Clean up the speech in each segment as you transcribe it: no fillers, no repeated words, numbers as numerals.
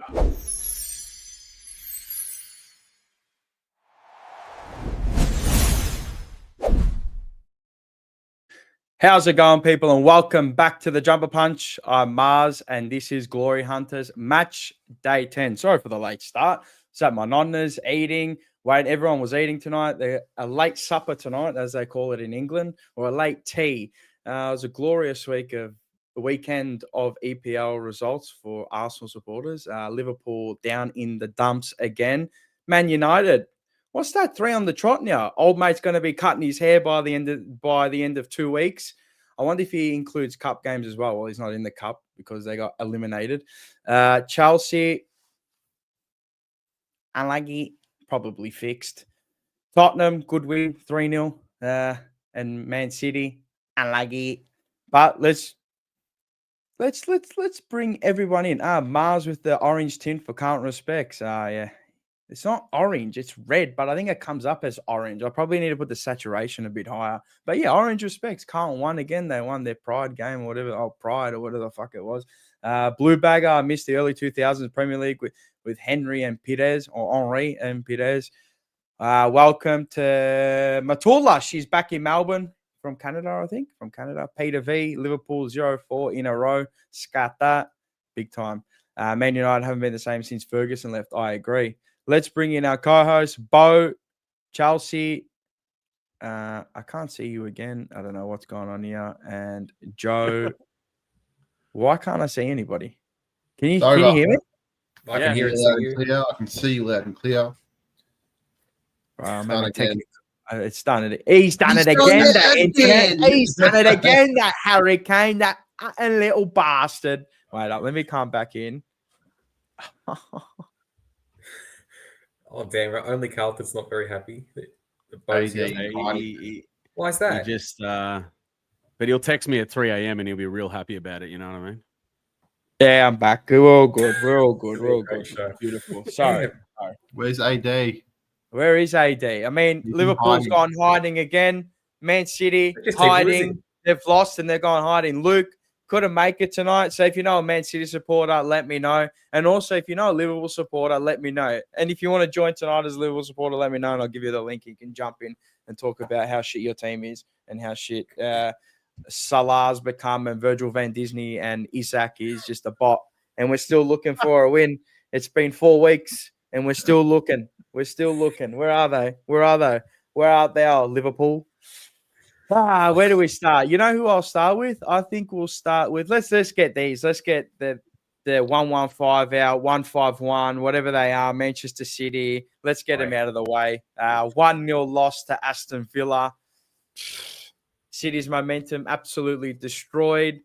How's it going, people? And welcome back to the Jumper Punch. I'm Mars, and this is Glory Hunters Match Day 10. Sorry for the late start. So my nonnas eating. Wait, everyone was eating tonight. They're a late supper tonight, as they call it in England, or a late tea. It was a glorious weekend of EPL results for Arsenal supporters. Liverpool down in the dumps again. Man United. What's that? 3 on the trot now. Old mate's going to be cutting his hair by the end of 2 weeks. I wonder if he includes cup games as well. Well, he's not in the cup because they got eliminated. Chelsea, unlucky, probably fixed. Tottenham, good win, 3-0. And Man City, unlucky. But let's bring everyone in. Mars with the orange tint for current respects. Yeah. It's not orange, it's red, but I think it comes up as orange. I probably need to put the saturation a bit higher. But yeah, orange respects. Carlton won again. They won their Pride game or whatever. Oh, Pride or whatever the fuck it was. Blue Bagger, I missed the early 2000s Premier League with Henry and Pires, or Henri and Pires. Welcome to Matula. She's back in Melbourne from Canada, I think. From Canada. Peter V, Liverpool 0-4 in a row. Scat that. Big time. Man United haven't been the same since Ferguson left. I agree. Let's bring in our co-host, Bo, Chelsea. I can't see you again. I don't know what's going on here. And Joe. Why can't I see anybody? Can you hear me? I can hear it loud and clear. I can see you loud and clear. It's done it. He's done it again. He's done it again. That hurricane, that little bastard. Wait up. Let me come back in. Oh, damn. Only Carlton's not very happy. Why is that? But he'll text me at 3 a.m. and he'll be real happy about it. You know what I mean? Yeah, I'm back. We're all good. We're all good. Beautiful. Sorry. Where's AD? Where is AD? I mean, Liverpool's gone hiding again. Man City hiding. They've lost and they're gone hiding. Luke couldn't make it tonight. So if you know a Man City supporter, let me know. And also, if you know a Liverpool supporter, let me know. And if you want to join tonight as a Liverpool supporter, let me know and I'll give you the link. You can jump in and talk about how shit your team is and how shit Salah's become and Virgil van Disney and Isak is just a bot. And we're still looking for a win. It's been 4 weeks and we're still looking. Where are they? Where are they? Liverpool. Where do we start? You know who I'll start with? I think we'll start with let's get these. Let's get the 115 out, 151, whatever they are, Manchester City. Let's get them out of the way. 1-0 loss to Aston Villa. City's momentum absolutely destroyed.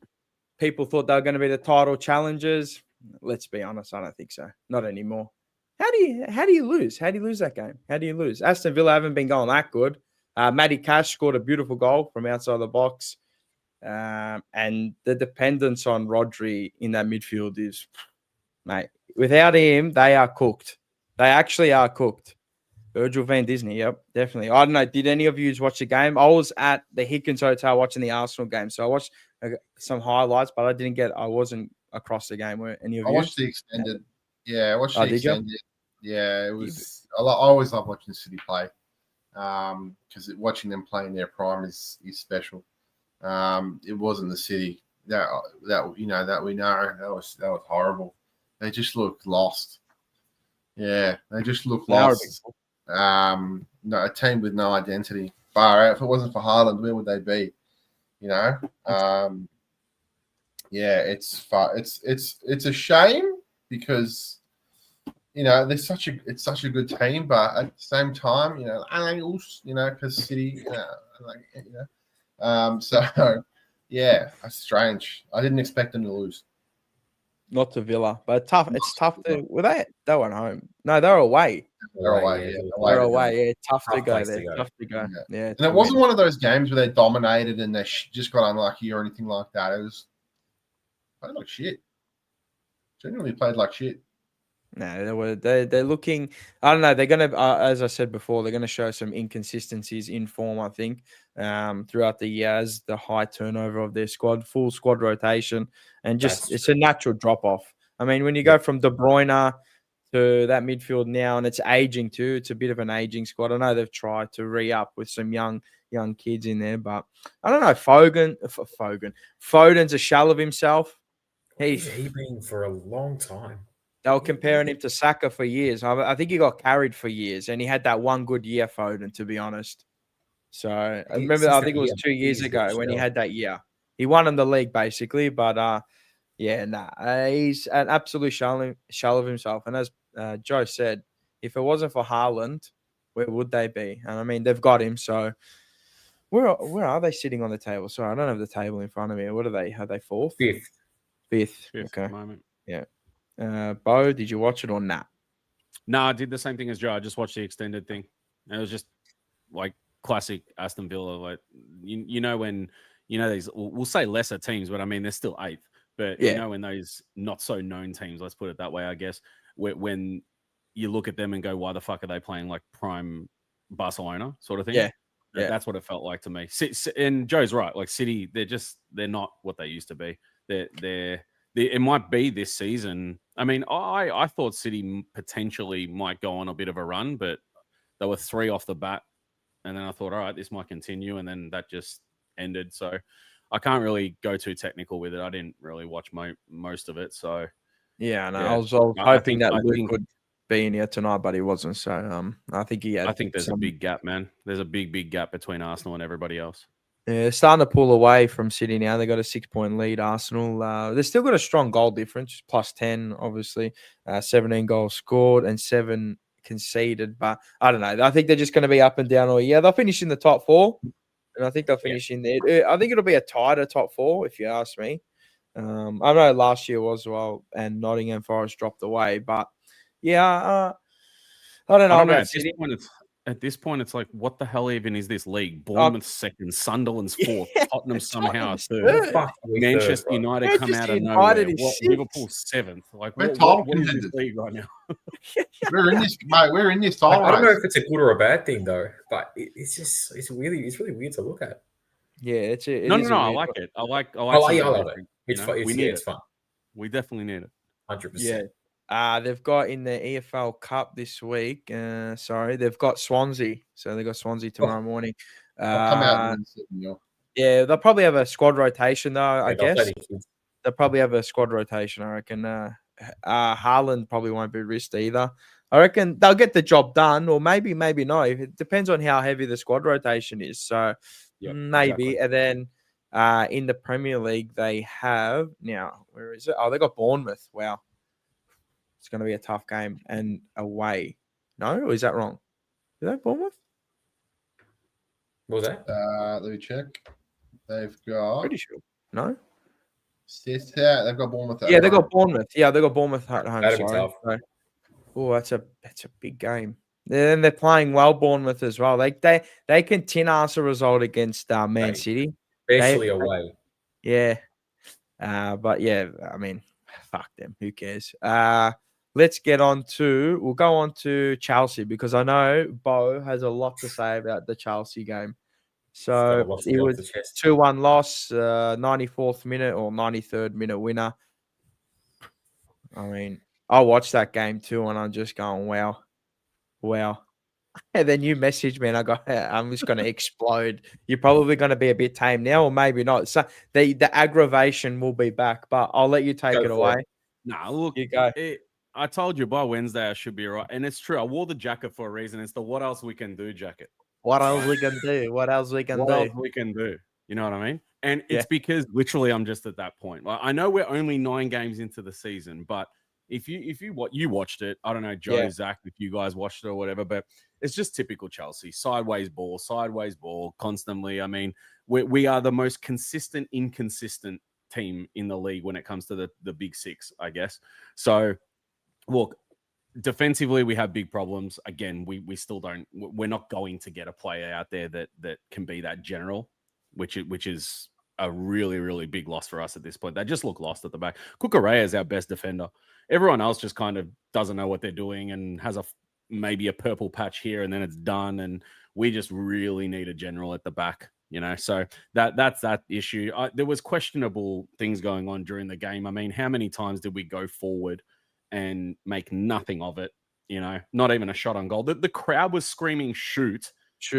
People thought they were going to be the title challengers. Let's be honest, I don't think so. Not anymore. How do you lose? How do you lose that game? How do you lose? Aston Villa haven't been going that good. Matty Cash scored a beautiful goal from outside the box. And the dependence on Rodri in that midfield is, mate, without him, they are cooked. They actually are cooked. Virgil van Disney, yep, definitely. I don't know. Did any of you watch the game? I was at the Higgins Hotel watching the Arsenal game. So I watched some highlights, but I wasn't across the game. Were any of you? I watched the extended. Yeah, I watched the extended. Yeah, it was. I always love watching City play. Because watching them play in their prime is special. It wasn't the City that we know that was horrible. They just looked lost. Yeah, they just looked lost. No, a team with no identity. Far out. If it wasn't for Haaland, where would they be? You know. Yeah, it's a shame because. You know, it's such a good team, but at the same time, because City, so yeah, that's strange. I didn't expect them to lose. Not to Villa, but tough. It's tough to. Were they? They weren't home. No, they were away. They're away. They're away. Yeah, tough to go there. Tough to go. Yeah. And it wasn't one of those games where they dominated and they just got unlucky or anything like that. It was played like shit. Genuinely played like shit. No, they're looking. I don't know. They're gonna, as I said before, they're gonna show some inconsistencies in form. I think throughout the years, the high turnover of their squad, full squad rotation, and just it's a natural drop off. I mean, when you go from De Bruyne to that midfield now, and it's aging too. It's a bit of an aging squad. I know they've tried to re-up with some young kids in there, but I don't know. Foden's a shell of himself. He's been for a long time. They were comparing him to Saka for years. I think he got carried for years, and he had that one good year, Foden, to be honest. So I remember, I think it was 2 years ago when he had that year. He won in the league basically, but he's an absolute shell of himself. And as Joe said, if it wasn't for Haaland, where would they be? And I mean, they've got him. So where are they sitting on the table? Sorry, I don't have the table in front of me. What are they? Are they fourth? Fifth. Okay. At the moment. Yeah. Bo, did you watch it or not? No, I did the same thing as Joe. I just watched the extended thing. And it was just like classic Aston Villa. Like when these, we'll say lesser teams, but I mean they're still eighth. But when those not so known teams, let's put it that way, I guess, when you look at them and go, why the fuck are they playing like prime Barcelona sort of thing? Yeah. That's what it felt like to me. And Joe's right. Like City, they're not what they used to be. It might be this season. I mean, I thought City potentially might go on a bit of a run, but they were 3 off the bat. And then I thought, all right, this might continue. And then that just ended. So I can't really go too technical with it. I didn't really watch most of it. So yeah, no, I was hoping that Luke would be in here tonight, but he wasn't. So I think he had. I think there's a big gap, man. There's a big gap between Arsenal and everybody else. Yeah, starting to pull away from City now. They got a 6-point lead. Arsenal. They've still got a strong goal difference, plus 10, obviously. 17 goals scored and 7 conceded. But I don't know. I think they're just going to be up and down all year. They'll finish in the top 4. And I think they'll finish in there. I think it'll be a tighter top 4, if you ask me. I know last year was well, and Nottingham Forest dropped away. But yeah, I don't know about City. At this point, it's like, what the hell even is this league? Bournemouth second, Sunderland's fourth, Tottenham somehow third, Manchester United come out of nowhere. Liverpool 7th. Like, what is this league right now? We're in this, mate. We're in this title. I don't know if it's a good or a bad thing though, but it's really weird to look at. Yeah, no. I like it. I like it. It's fun. We definitely need it. 100%. Yeah. They've got in the EFL Cup this week. They've got Swansea. So they've got Swansea tomorrow morning. I'll come out yeah, they'll probably have a squad rotation though, I guess. They'll probably have a squad rotation, I reckon. Haaland probably won't be risked either. I reckon they'll get the job done, or maybe not. It depends on how heavy the squad rotation is. So maybe. Exactly. And then in the Premier League, they have now, where is it? Oh, they got Bournemouth. Wow. It's going to be a tough game and away. No? Or is that wrong? Is that Bournemouth? What was that? Let me check. They've got... Pretty sure. No? They've got Bournemouth. Yeah, they've got Bournemouth. Yeah, they've got Bournemouth at home. That'd be tough. Oh, that's a big game. Then they're playing well, Bournemouth as well. They can tin ass a result against Man City. Especially away. Yeah. But yeah, I mean, fuck them. Who cares? We'll go on to Chelsea because I know Bo has a lot to say about the Chelsea game. So it was 2-1 loss, 94th minute or 93rd minute winner. I mean, I watched that game too, and I'm just going, wow. And then you message me, and I'm just going to explode. You're probably going to be a bit tame now, or maybe not. So the aggravation will be back, but I'll let you take it away. Nah, look, you go. I told you by Wednesday I should be right, and it's true. I wore the jacket for a reason. It's the "What else we can do" jacket. What else we can do? What else we can do? You know what I mean? And it's because literally I'm just at that point. Like, I know we're only 9 games into the season, but if you watched it, I don't know, Joe, Zach, if you guys watched it or whatever, but it's just typical Chelsea. Sideways ball, constantly. I mean, we are the most consistent, inconsistent team in the league when it comes to the big 6, I guess. So, look, defensively, we have big problems. Again, we still don't. We're not going to get a player out there that can be that general, which is a really, really big loss for us at this point. They just look lost at the back. Cucurella is our best defender. Everyone else just kind of doesn't know what they're doing and has maybe a purple patch here and then it's done. And we just really need a general at the back. So that's that issue. There was questionable things going on during the game. I mean, how many times did we go forward and make nothing of it? Not even a shot on goal. The crowd was screaming, shoot.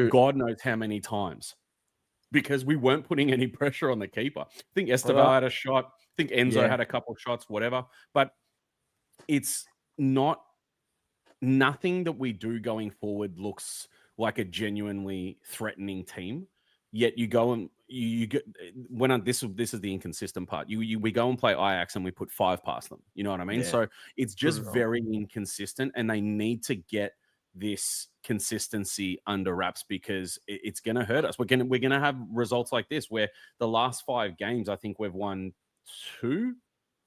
God knows how many times, because we weren't putting any pressure on the keeper. I think Esteval had a shot. I think Enzo had a couple of shots, whatever. But it's nothing that we do going forward looks like a genuinely threatening team. Yet you go and you get this is the inconsistent part. We go and play Ajax and we put 5 past them. You know what I mean? Yeah. So it's just very inconsistent, and they need to get this consistency under wraps, because it's going to hurt us. We're going to have results like this where the last 5 games, I think we've won 2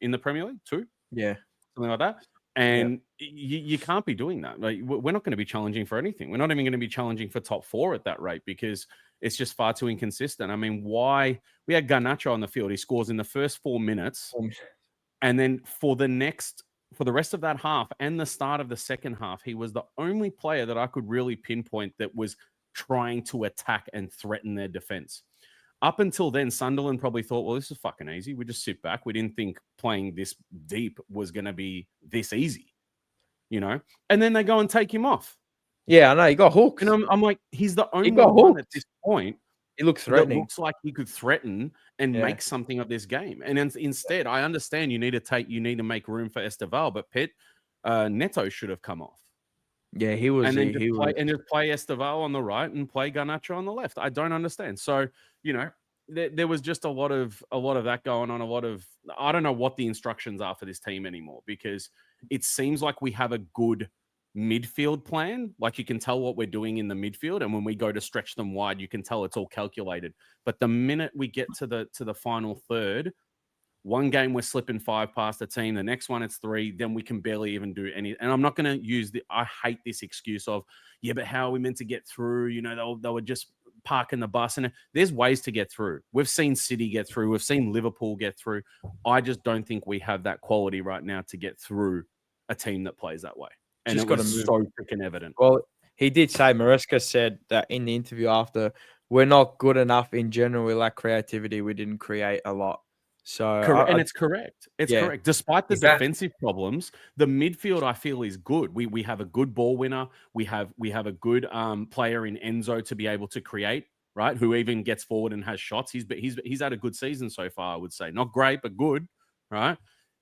in the Premier League, 2, something like that. And you can't be doing that. Like, we're not going to be challenging for anything. We're not even going to be challenging for top 4 at that rate, because it's just far too inconsistent. I mean, why? We had Garnacho on the field. He scores in the first 4 minutes. And then for the rest of that half and the start of the second half, he was the only player that I could really pinpoint that was trying to attack and threaten their defense. Up until then, Sunderland probably thought, well, this is fucking easy. We just sit back. We didn't think playing this deep was going to be this easy, And then they go and take him off. Yeah, I know. He got hooked. And I'm like, he's the only one at this point. He looks threatening. It looks like he could threaten and make something of this game. And instead, I understand you need to make room for Esteval, but Neto should have come off. Yeah, he was. And then just play Esteval on the right and play Garnacho on the left. I don't understand. So, there was just a lot of that going on. I don't know what the instructions are for this team anymore, because it seems like we have a good midfield plan. Like, you can tell what we're doing in the midfield, and when we go to stretch them wide, you can tell it's all calculated. But the minute we get to the final third, one game we're slipping 5 past the team, the next one it's 3, then we can barely even do any. And I'm not going to use I hate this excuse of, but how are we meant to get through? They were just parking the bus. And there's ways to get through. We've seen City get through. We've seen Liverpool get through. I just don't think we have that quality right now to get through a team that plays that way. And it was so freaking evident. Well, he did say, Maresca said that in the interview after, we're not good enough in general. We lack creativity. We didn't create a lot. So, it's correct. It's correct. Despite the defensive problems, the midfield, I feel, is good. We have a good ball winner. We have a good player in Enzo to be able to create, right? Who even gets forward and has shots. He's had a good season so far, I would say. Not great, but good, right?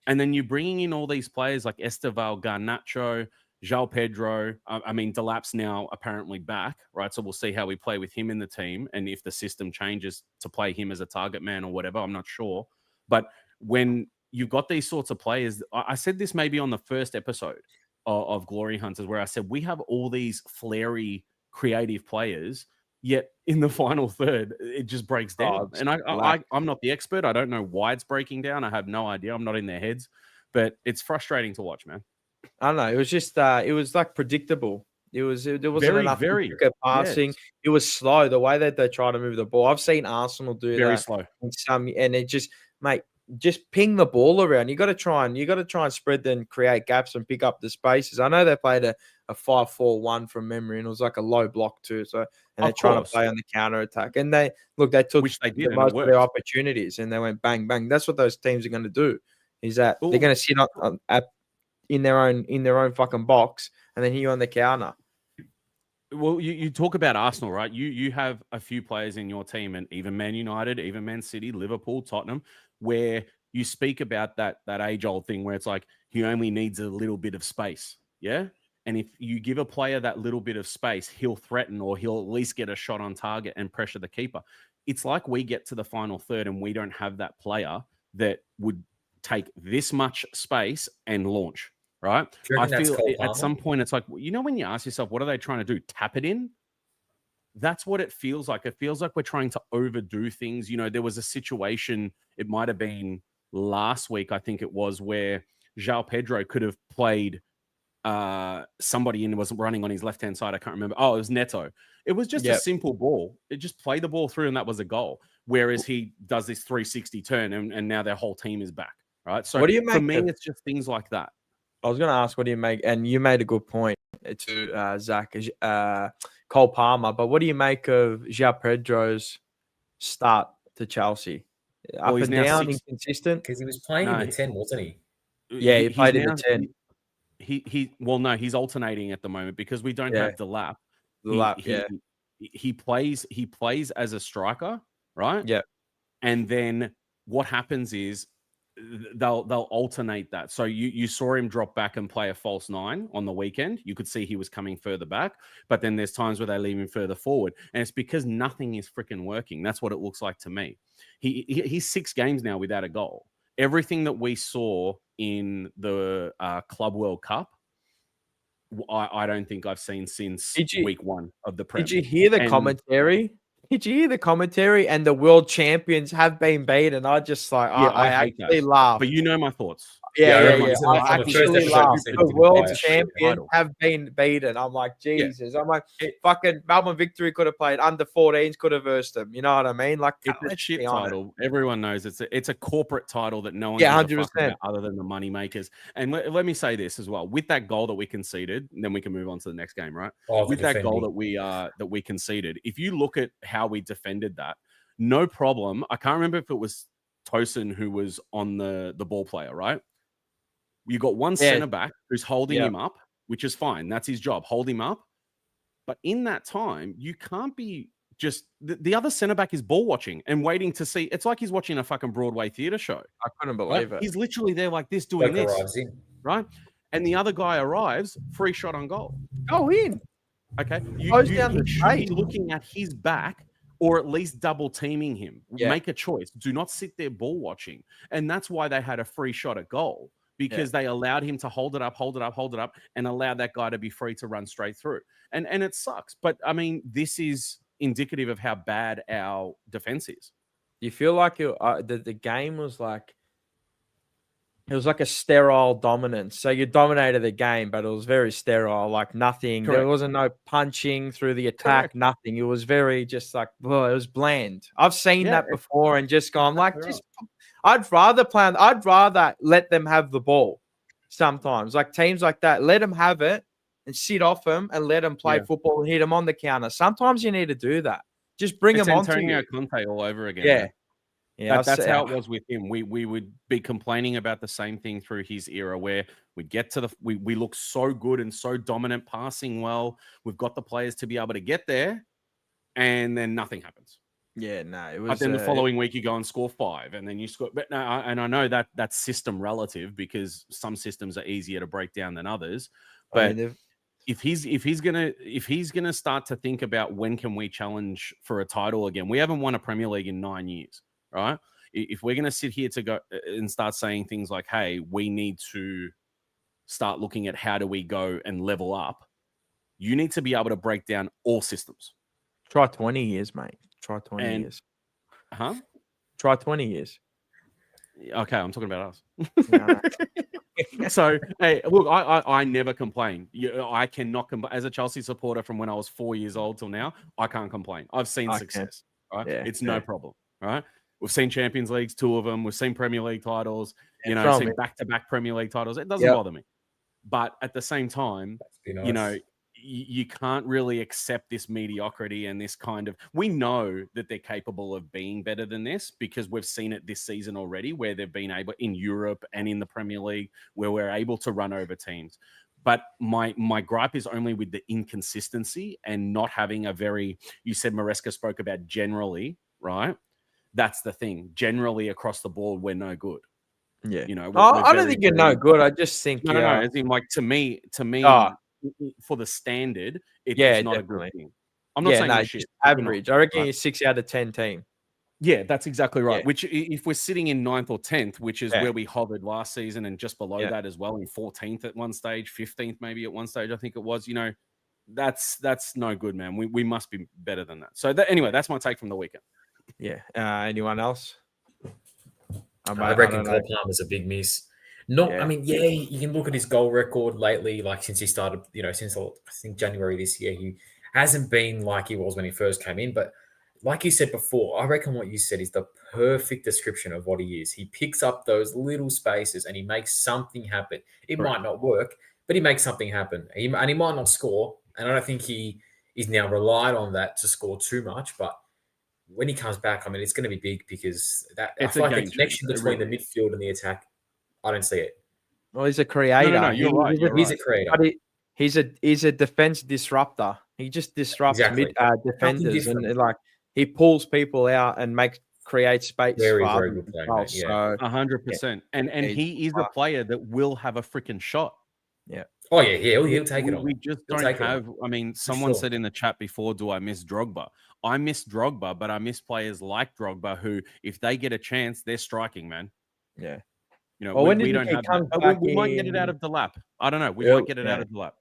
And then you're bringing in all these players like Esteval, Garnacho, João Pedro. I mean, Delap's now apparently back, right? So we'll see how we play with him in the team, and if the system changes to play him as a target man or whatever, I'm not sure. But when you've got these sorts of players, I said this maybe on the first episode of Glory Hunters, where I said we have all these flary, creative players, yet in the final third, it just breaks down. And I'm not the expert. I don't know why it's breaking down. I have no idea. I'm not in their heads. But it's frustrating to watch, man. I don't know. It was just, it was like predictable. There wasn't enough passing. Yes. It was slow the way that they try to move the ball. I've seen Arsenal do very that slow. And it just, mate, just ping the ball around. You got to try and spread and create gaps and pick up the spaces. I know they played a 5-4-1 from memory, and it was like a low block too. So, and they're trying to play on the counter attack. And they took most of their opportunities, and they went bang bang. That's what those teams are going to do. Is that they're going to sit in their own fucking box, and then hit you on the counter. Well, you talk about Arsenal, right? You have a few players in your team, and even Man United, even Man City, Liverpool, Tottenham, where you speak about that age-old thing where it's like he only needs a little bit of space, yeah? And if you give a player that little bit of space, he'll threaten, or he'll at least get a shot on target and pressure the keeper. It's like we get to the final third and we don't have that player that would take this much space and launch. Right. I feel at some point it's like, when you ask yourself, what are they trying to do? Tap it in? That's what it feels like. It feels like we're trying to overdo things. There was a situation, it might have been last week, I think it was, where João Pedro could have played somebody and was running on his left-hand side. I can't remember. Oh, it was Neto. It was just a simple ball. It just played the ball through and that was a goal. Whereas he does this 360 turn and now their whole team is back. Right. So for me, it's just things like that. I was going to ask, what do you make? And you made a good point to Zach, Cole Palmer. But what do you make of João Pedro's start to Chelsea. Up he's and now down, 6 inconsistent. because he was playing in the 10, wasn't he? Yeah, he played in now, the 10. He's alternating at the moment because we don't have Delap. He plays as a striker, right? Yeah. And then what happens is they'll alternate that. So you saw him drop back and play a false 9 on the weekend. You could see he was coming further back, but then there's times where they leave him further forward, and it's because nothing is freaking working. That's what it looks like to me. He's 6 games now without a goal. Everything that we saw in the Club World Cup, I don't think I've seen since week 1 of the Prem. Did you hear the commentary? Did you hear the commentary? And the world champions have been beaten. I just I actually laughed. But you know my thoughts. I actually laughed. The world champions have been beaten. I'm like, Jesus. I'm like, fucking Melbourne Victory could have played. Under 14s could have versed them. You know what I mean? Like, it's a shit title. Everyone knows it's a corporate title that no one 100%. about other than the money makers. And let me say this as well. With that goal that we conceded, then we can move on to the next game, right? With that goal that we conceded, if you look at how we defended that, no problem. I can't remember if it was Tosin who was on the ball player, right? You got one center back who's holding him up, which is fine. That's his job. Hold him up. But in that time, you can't be just the other center back is ball watching and waiting to see. It's like he's watching a fucking Broadway theater show. I couldn't believe it. He's literally there like this doing this, right? And the other guy arrives, free shot on goal. Go in. Okay. You should be looking at his back or at least double teaming him. Yeah. Make a choice. Do not sit there ball watching. And that's why they had a free shot at goal. Because they allowed him to hold it up, and allowed that guy to be free to run straight through. And it sucks. But, I mean, this is indicative of how bad our defense is. You feel like the game was like – it was like a sterile dominance. So you dominated the game, but it was very sterile, like nothing. Correct. There wasn't no punching through the attack, Correct. Nothing. It was very just like, well, it was bland. I've seen that before and just gone like, just – I'd rather let them have the ball sometimes. Like teams like that, let them have it and sit off them and let them play football and hit them on the counter. Sometimes you need to do that. Just bring them on to you. Conte all over again. Yeah. Yeah, that's how it was with him. We would be complaining about the same thing through his era where we get to we look so good and so dominant, passing well. We've got the players to be able to get there, and then nothing happens. Yeah, no, it was. But then the following week you go and score 5, and then you score. But no, and I know that that's system relative because some systems are easier to break down than others. But if he's gonna start to think about when can we challenge for a title again, we haven't won a Premier League in 9 years, right? If we're gonna sit here to go and start saying things like, "Hey, we need to start looking at how do we go and level up," you need to be able to break down all systems. Try 20 years, mate. Try 20 years. Huh? Try 20 years. Okay, I'm talking about us. So, hey, look, I never complain. I cannot complain. As a Chelsea supporter from when I was 4 years old till now, I can't complain. I've seen success. Right? Yeah, it's no problem. Right? We've seen Champions Leagues, 2 of them. We've seen Premier League titles. Seen back-to-back Premier League titles. It doesn't bother me. But at the same time, nice. You can't really accept this mediocrity and this kind of... We know that they're capable of being better than this because we've seen it this season already where they've been able, in Europe and in the Premier League, where we're able to run over teams. But my gripe is only with the inconsistency and not having a very... You said Maresca spoke about generally, right? That's the thing. Generally across the board, we're no good. Yeah. I don't think you're no good. I just think... No. I think to me... For the standard, it's not definitely a good thing. I'm not saying shit. Average. I reckon you're 6 out of 10 team. Yeah, that's exactly right. Yeah. Which, if we're sitting in 9th or 10th, which is where we hovered last season, and just below that as well, in 14th at one stage, 15th maybe at one stage, I think it was. That's no good, man. We must be better than that. So anyway, that's my take from the weekend. Yeah. Anyone else? I reckon Cole Palmer's a big miss. I mean, you can look at his goal record lately, like since he started, since I think January this year, he hasn't been like he was when he first came in. But like you said before, I reckon what you said is the perfect description of what he is. He picks up those little spaces and he makes something happen. It might not work, but he makes something happen. He might not score. And I don't think he is now relied on that to score too much, but when he comes back, I mean, it's going to be big because I It's feel a like the game connection changer. between the midfield and the attack, I don't see it. Well, he's a creator. No, you're right. He's a creator. But he's a defense disruptor. He just disrupts defenders and like he pulls people out and creates space very, for very others good player, well. mate. Yeah. So 100%. And he is a player that will have a freaking shot. Yeah. Oh yeah, he'll take it on. We just don't have. I mean, someone said in the chat before, "Do I miss Drogba?" I miss Drogba, but I miss players like Drogba who, if they get a chance, they're striking, man. Yeah. You know, we don't have that. We might get it out of the lap. I don't know. We might get it out of the lap.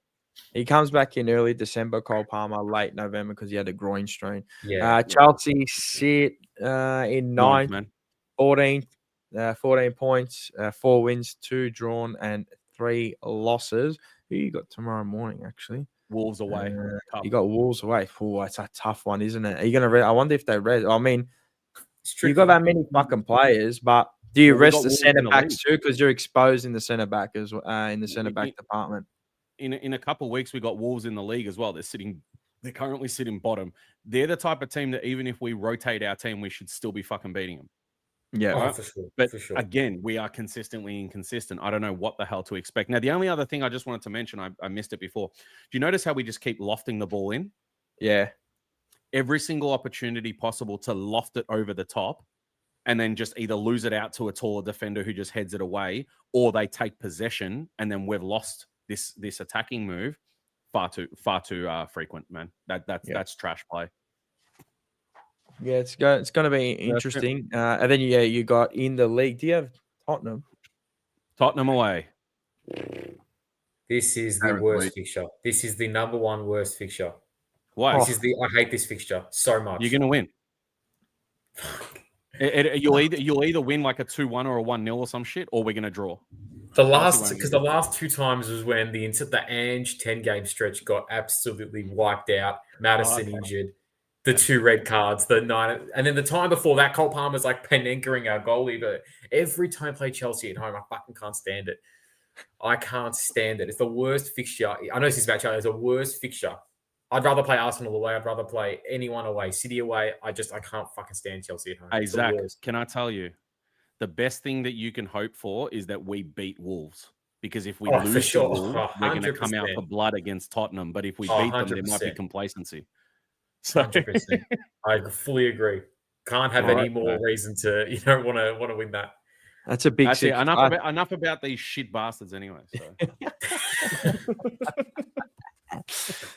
He comes back in early December, Cole Palmer, late November because he had a groin strain. Yeah. Chelsea sit in ninth, 14 points, 4 wins, 2 drawn, and 3 losses. Who you got tomorrow morning, actually? Wolves away. You got Wolves away. Oh, it's a tough one, isn't it? Are you going to rest? I wonder if they rest. I mean, you got that many fucking players, but do you rest the centre backs too? Because you're exposed in the centre back in the centre back department. In a couple of weeks, we got Wolves in the league as well. They're currently sitting bottom. They're the type of team that even if we rotate our team, we should still be fucking beating them. Yeah, right? For sure. But for sure. Again, we are consistently inconsistent. I don't know what the hell to expect. Now, the only other thing I just wanted to mention, I missed it before. Do you notice how we just keep lofting the ball in? Yeah. Every single opportunity possible to loft it over the top and then just either lose it out to a taller defender who just heads it away, or they take possession and then we've lost this attacking move. Far too frequent, man. That's trash play. Yeah, it's going to be interesting. And then you got in the league. Do you have Tottenham? Tottenham away. This is the worst fixture. This is the number one worst fixture. Why? I hate this fixture so much. You're gonna win. You'll either win like a 2-1 or a 1-0 or some shit, or we're gonna draw. The last 2 times was when the Ange 10-game stretch got absolutely wiped out. Maddison injured, the 2 red cards, the 9, and then the time before that, Cole Palmer's like Panenkering our goalie. But every time I play Chelsea at home, I fucking can't stand it. I can't stand it. It's the worst fixture. I know this is about Chelsea. It's the worst fixture. I'd rather play Arsenal away. I'd rather play anyone away. City away. I can't fucking stand Chelsea at home. Hey, Zach, can I tell you, the best thing that you can hope for is that we beat Wolves. Because if we lose to Wolves, we're going to come out for blood against Tottenham. But if we beat them, there might be complacency. 100%. I fully agree. Can't have any more reason to want to win that. That's a big. Actually, enough about these shit bastards anyway. So.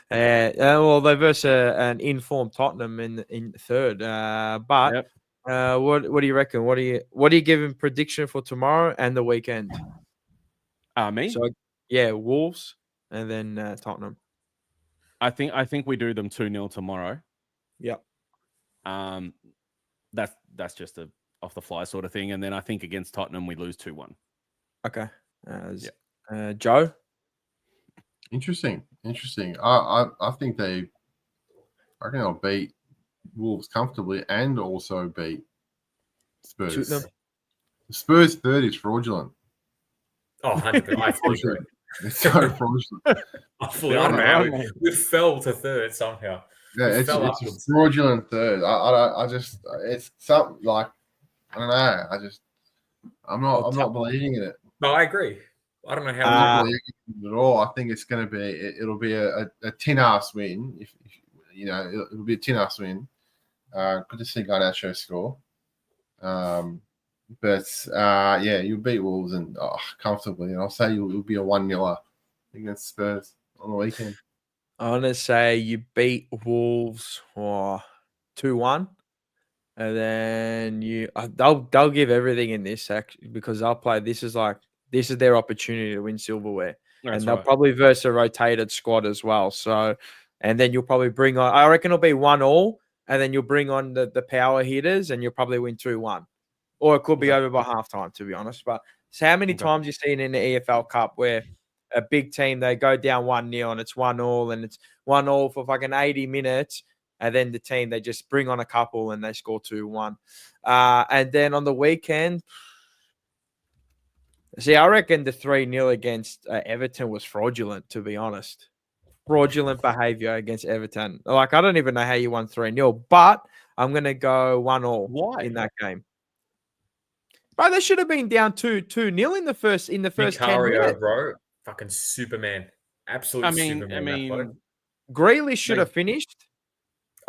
Well, they versus an informed Tottenham in third. What do you reckon? What are you giving prediction for tomorrow and the weekend? Me? So, Wolves and then Tottenham. I think we do them 2-0 tomorrow. Yep. That's just a off the fly sort of thing, and then I think against Tottenham we lose 2-1. Okay. Joe. Interesting. I think I reckon they'll beat Wolves comfortably and also beat Spurs. The Spurs third is fraudulent. Oh, 100%. I fully agree. It's so fraudulent. I fully agree. We fell to third somehow. Yeah, it's a fraudulent third. It's something like, I don't know. I'm not believing in it. No, I agree. I don't know how. I'm not believing it at all. I think it's going to be. It'll be a tin-ass win. If it'll be a tin-ass win. Good to see Garnacho score. You'll beat Wolves and comfortably, and I'll say you'll be a 1-0 against Spurs on the weekend. I want to say you beat Wolves 2-1, and then they'll give everything in this actually because they'll play. This is their opportunity to win silverware, and they'll probably verse a rotated squad as well. So, and then you'll probably bring on. I reckon it'll be 1-1, and then you'll bring on the power hitters, and you'll probably win 2-1, or it could be over by halftime. To be honest, but how many times you've seen in the EFL Cup where a big team they go down 1-0 and it's 1-1 and it's 1-1 for fucking 80 minutes, and then the team they just bring on a couple and they score 2-1, and then on the weekend. See, I reckon the 3-0 against Everton was fraudulent, to be honest. Fraudulent behavior against Everton. Like, I don't even know how you won 3-0, but I'm going to go 1-1. Why? In that game? Bro, they should have been down 2-0 in the first 10 minutes. Bro. Fucking Superman. Absolute Superman. Grealish should have finished.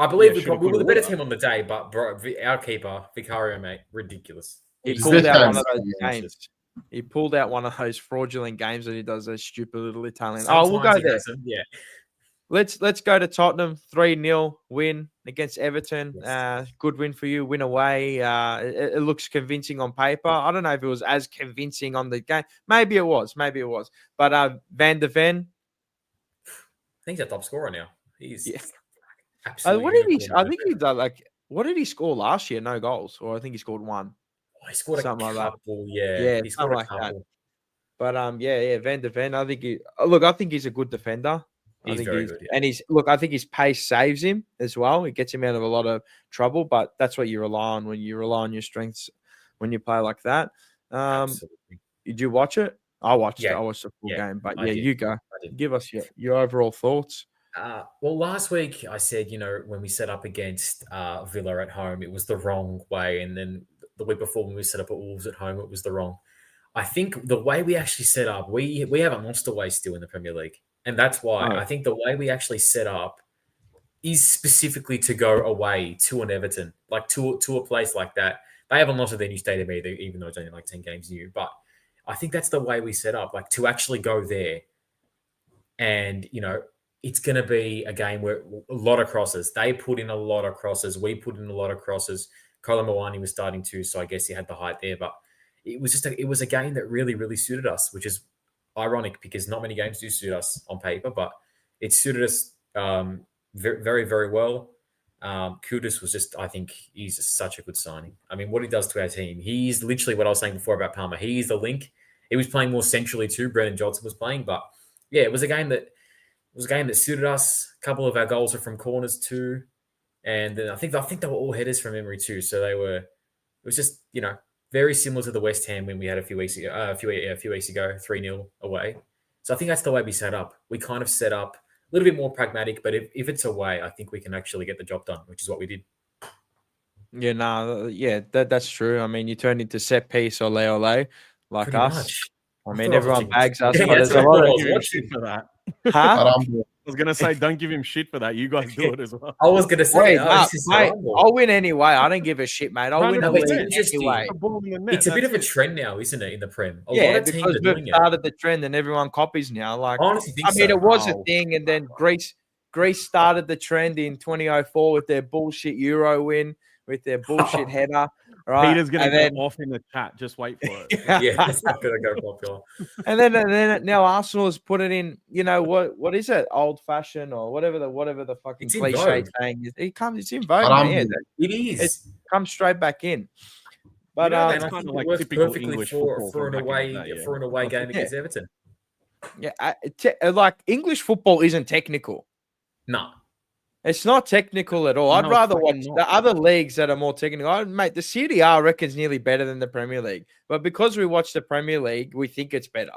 I believe we were the better team on the day, but bro, our keeper, Vicario, mate, ridiculous. He pulled out one of those games. He pulled out one of those fraudulent games that he does, those stupid little Italian. Sometimes we'll go there. Yeah. Let's go to Tottenham. 3-0 win against Everton. Yes. Good win for you. Win away. It looks convincing on paper. I don't know if it was as convincing on the game. Maybe it was. But Van de Ven. I think he's a top scorer now. He's absolutely. What did he? I think he done what did he score last year? No goals, or I think he scored one. He scored something a couple. Like yeah, he scored a couple. That. But Van de Ven. I think he's a good defender. He's very good. Yeah. And I think his pace saves him as well. It gets him out of a lot of trouble, but that's what you rely on when you rely on your strengths when you play like that. Absolutely. Did you watch it? I watched it. I watched the full game. But you go. Give us your overall thoughts. Well, last week I said, when we set up against Villa at home, it was the wrong way. And then the week before when we set up at Wolves at home, it was the wrong. I think the way we actually set up, we haven't lost away still in the Premier League. And that's why I think the way we actually set up is specifically to go away to an Everton, like to a place like that. They haven't lost at their new stadium either, even though it's only like 10 games new. But I think that's the way we set up, like to actually go there. And, it's going to be a game where a lot of crosses. They put in a lot of crosses. We put in a lot of crosses. Kolo Muani was starting to, so I guess he had the height there. But it was a game that really, really suited us, which is ironic because not many games do suit us on paper, but it suited us very, very, very well. Kudus was I think he's just such a good signing. I mean, what he does to our team, he's literally what I was saying before about Palmer. He's the link. He was playing more centrally too. Brendan Johnson was playing, but yeah, it was a game that suited us. A couple of our goals are from corners too, and then I think they were all headers from memory too. So it was just very similar to the West Ham when we had a few weeks ago, 3-0 away. So I think that's the way we set up. We kind of set up a little bit more pragmatic, but if it's away, I think we can actually get the job done, which is what we did. Yeah, that's true. I mean, you turned into set piece or ole like pretty us. Much. I mean, everyone bags us, but there's a lot of shit for that. Huh? I was going to say, don't give him shit for that. You guys do it as well. I was going to say, mate, I'll win anyway. I don't give a shit, mate. I'll win anyway. It's a bit of a trend now, isn't it, in the Prem? A lot of teams because we've started the trend and everyone copies now. Like, I honestly think it was a thing, and then Greece started the trend in 2004 with their bullshit Euro win, with their bullshit header. Right? Peter's going to go off in the chat. Just wait for it. Yeah, it's not going to go popular. And then now Arsenal has put it in. What is it? Old fashioned or whatever the fucking cliche saying is. It's in vogue. It is. It comes straight back in. But it's kind of like works perfectly for an away game against Everton. Yeah, like English football isn't technical. No. It's not technical at all. I'd rather watch the other leagues that are more technical. Mate, the Serie A I reckon is nearly better than the Premier League. But because we watch the Premier League, we think it's better.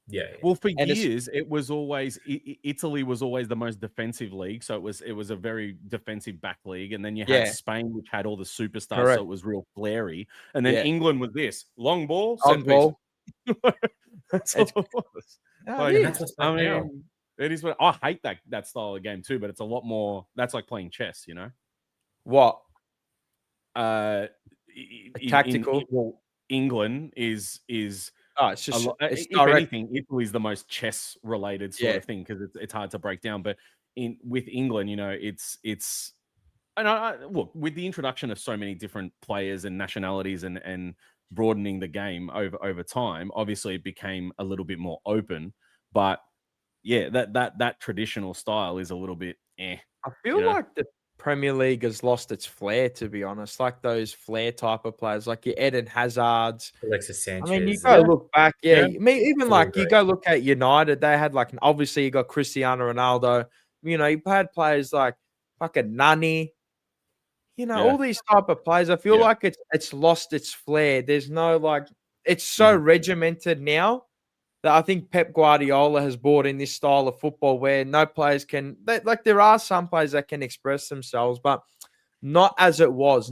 Yeah. Well, for years, it was always Italy was always the most defensive league. So it was a very defensive back league. And then you had Spain, which had all the superstars. Correct. So it was real flary. And then England was this long ball. That's all it was. It is what I hate that style of game too, but it's a lot more. That's like playing chess, What? Tactical. England is. It's just if anything, Italy's the most chess related sort of thing because it's hard to break down. But with England, it's. And look, with the introduction of so many different players and nationalities and broadening the game over time, obviously it became a little bit more open, but. Yeah, that traditional style is a little bit I feel like the Premier League has lost its flair, to be honest. Like those flair type of players, like your Eden Hazards, Alexis Sanchez. I mean, you go look back, I mean, even like you go look at United, they had like obviously you got Cristiano Ronaldo. You had players like fucking Nani. All these type of players. I feel like it's lost its flair. There's no it's so regimented now. That I think Pep Guardiola has brought in this style of football where no players can. There are some players that can express themselves, but not as it was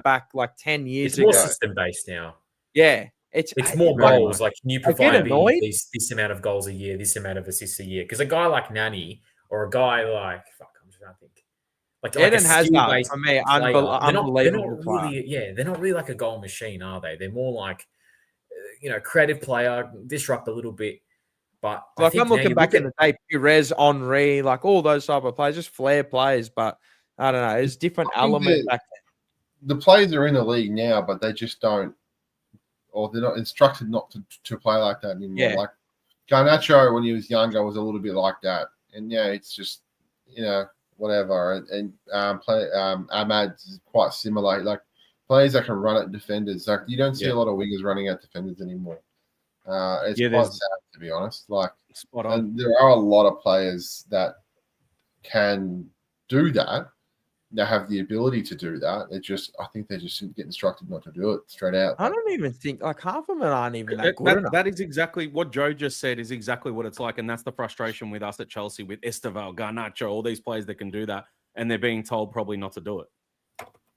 back like 10 years ago. It's more system based now. Yeah. It's more goals. Like, can you provide this amount of goals a year, this amount of assists a year? Because a guy like Nani or a guy like I'm trying to think. Like Eden Hazard, for me, unbelievable player. They're not really like a goal machine, are they? They're more like, creative player, disrupt a little bit. But like I'm looking back in the day, Perez, Henry, like all those type of players, just flair players. But I don't know, it's different element back then. The players are in the league now, but they just don't, or they're not instructed not to play like that anymore. Yeah. Like Garnacho, when he was younger, was a little bit like that. And it's just, whatever. And Ahmad's quite similar. Like players that can run at defenders. Like you don't see a lot of wingers running at defenders anymore. It's quite sad, to be honest. Like, and there are a lot of players that can do that. They have the ability to do that. I think they just get instructed not to do it straight out. I don't even think like half of them aren't even that good enough. That is exactly what Joe just said. Is exactly what it's like, and that's the frustration with us at Chelsea with Esteval, Garnacho, all these players that can do that, and they're being told probably not to do it.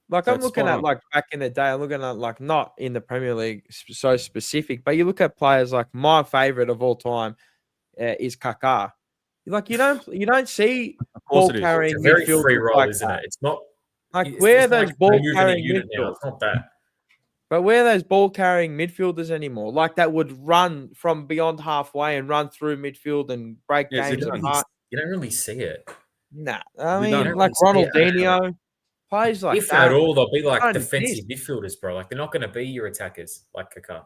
Like I'm looking at like back in the day, I'm looking at like not in the Premier League so specific, but you look at players like my favorite of all time is Kaká. Like you don't see ball carrying midfielders. It's a very free role, like isn't that. it? It's not like where those like ball carrying midfielders. It's not that. But where those ball carrying midfielders anymore? Like that would run from beyond halfway and run through midfield and break games apart. You don't really see it. Nah, I mean like Ronaldinho. Players like if at all, they'll be like defensive midfielders, bro. Like they're not going to be your attackers like Kaká.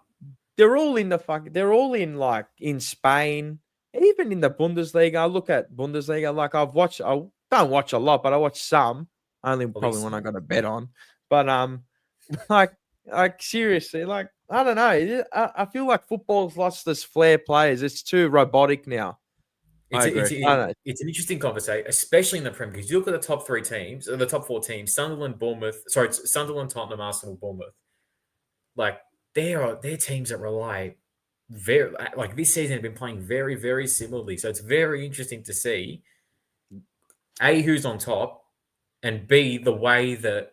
They're all in like in Spain, even in the Bundesliga. I look at Bundesliga. Like I don't watch a lot, but I watch some. Only probably when I got a bet on. But like seriously, like I don't know. I feel like football's lost this flair players. It's too robotic now. It's an interesting conversation, especially in the Premier, because you look at the top 3 teams, or the top 4 teams: Sunderland, Tottenham, Arsenal, Bournemouth. Like they're teams that rely very, like this season have been playing very, very similarly. So it's very interesting to see A, who's on top, and B, the way that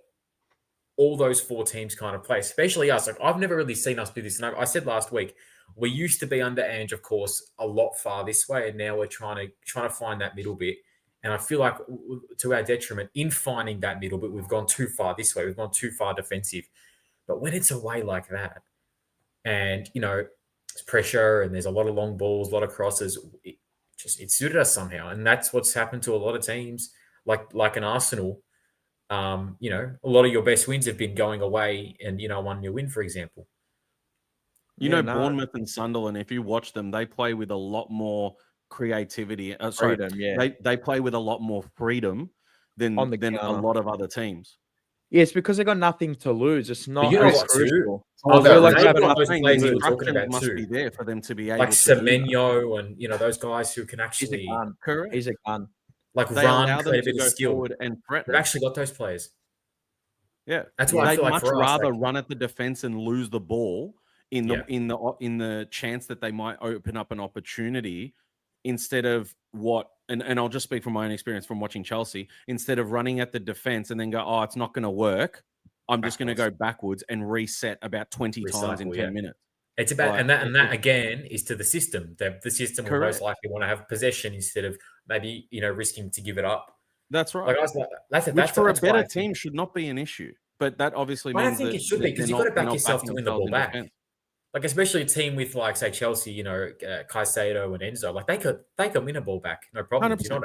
all those 4 teams kind of play, especially us. Like I've never really seen us do this. And I said last week, we used to be under Ange, of course, a lot far this way, and now we're trying to find that middle bit. And I feel like to our detriment in finding that middle bit, we've gone too far this way. We've gone too far defensive. But when it's away like that, and it's pressure, and there's a lot of long balls, a lot of crosses, it suited us somehow, and that's what's happened to a lot of teams, like an Arsenal. A lot of your best wins have been going away, and 1-0 win, for example. Bournemouth and Sunderland, if you watch them, they play with a lot more creativity. Freedom, yeah. They play with a lot more freedom than a lot of other teams. Yeah, it's because they got nothing to lose. It's not crucial. I feel like those players you were talking about must be there for them to be able like Semenyo and those guys who can actually He's a gun. Like they run, create a bit of skill, and threaten. They've actually got those players. Yeah, that's why I feel like much rather run at the defense and lose the ball in the chance that they might open up an opportunity instead of and I'll just speak from my own experience from watching Chelsea. Instead of running at the defense and then go, it's not going to work, I'm just going to go backwards and reset about 20 times in 10 minutes. It's about and that again is to the system. The system will most likely want to have possession instead of maybe risking to give it up. That's right. Which for a better team should not be an issue. But that obviously means I don't think it should be, because you've got to back yourself to win the ball back. Like especially a team with like say Chelsea, Caicedo and Enzo, like they could win a ball back, no problem. 100%. You know what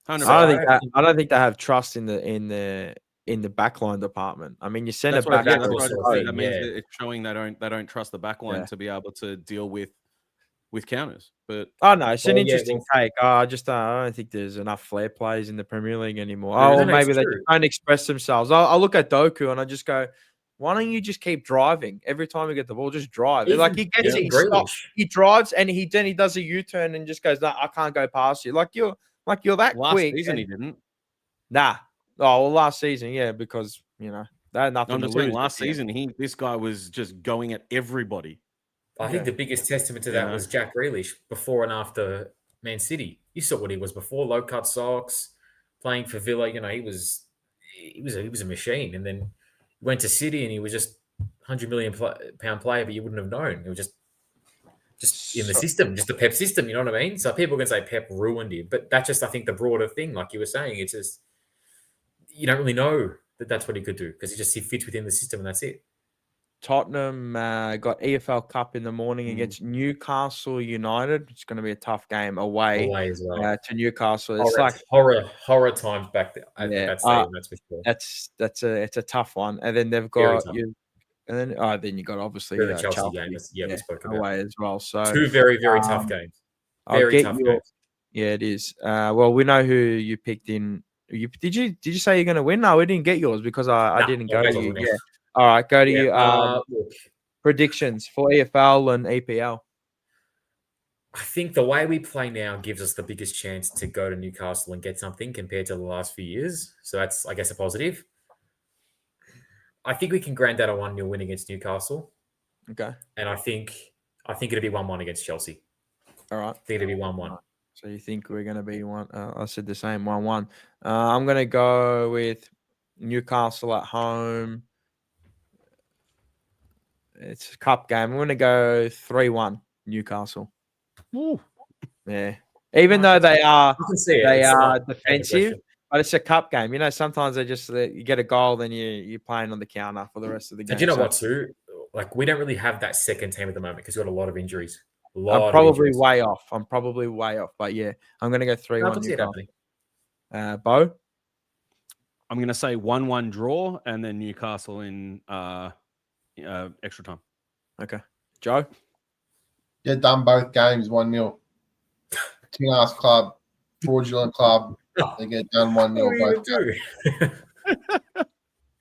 I mean? I don't think they have trust in the backline department. I mean, you send it back. That means it's showing they don't trust the backline to be able to deal with counters. But it's an interesting take. I don't think there's enough flair players in the Premier League anymore. Or maybe they just don't express themselves. I look at Doku and I just go, why don't you just keep driving? Every time you get the ball, just drive. Like he gets it, he stops, he drives, and he does a U-turn and just goes, "No, I can't go past you." Like you're that last quick. Last season he didn't. Nah. Oh well, last season, yeah, because they had nothing. I'm just saying, last season this guy was just going at everybody. I think the biggest testament to that was Jack Grealish before and after Man City. You saw what he was before, low cut socks, playing for Villa. he was a machine. And then he went to City and he was just £100 million player, but you wouldn't have known. It was just in the system, just the Pep system. You know what I mean? So people can say Pep ruined him, but that's just, I think, the broader thing. Like you were saying, it's just you don't really know that's what he could do because he fits within the system and that's it. Tottenham got EFL Cup in the morning against Newcastle United. It's going to be a tough game away as well. To Newcastle. It's like horror times back there. That's for sure. It's a tough one. And then they've got then you got obviously the Chelsea game. We spoke about away as well. So 2 very tough games. Very tough games. Yeah, it is. Well, we know who you picked in. Did you say you're going to win? No, we didn't get yours because I didn't go to you. Yeah. All right, go to you. Predictions for EFL and EPL. I think the way we play now gives us the biggest chance to go to Newcastle and get something compared to the last few years. So that's, I guess, a positive. I think we can grind out a 1-0 win against Newcastle. Okay. And I think it'll be 1-1 against Chelsea. All right. I think it'll be 1-1. So you think we're going to be one? I said the same 1-1. I'm going to go with Newcastle at home. It's a cup game. I'm going to go 3-1 Newcastle. Ooh. Yeah. Even though they are defensive, but it's a cup game. You know, sometimes you get a goal, then you're playing on the counter for the rest of the game. And you know what too? Like we don't really have that second team at the moment because we've got a lot of injuries. I'm probably way off. But yeah, I'm going to go 3-1 Newcastle. Bo? I'm going to say 1-1 draw and then Newcastle in extra time. Okay. Joe? Yeah, done both games 1-0. Tin-ass club, fraudulent club. They get done 1-0 both games.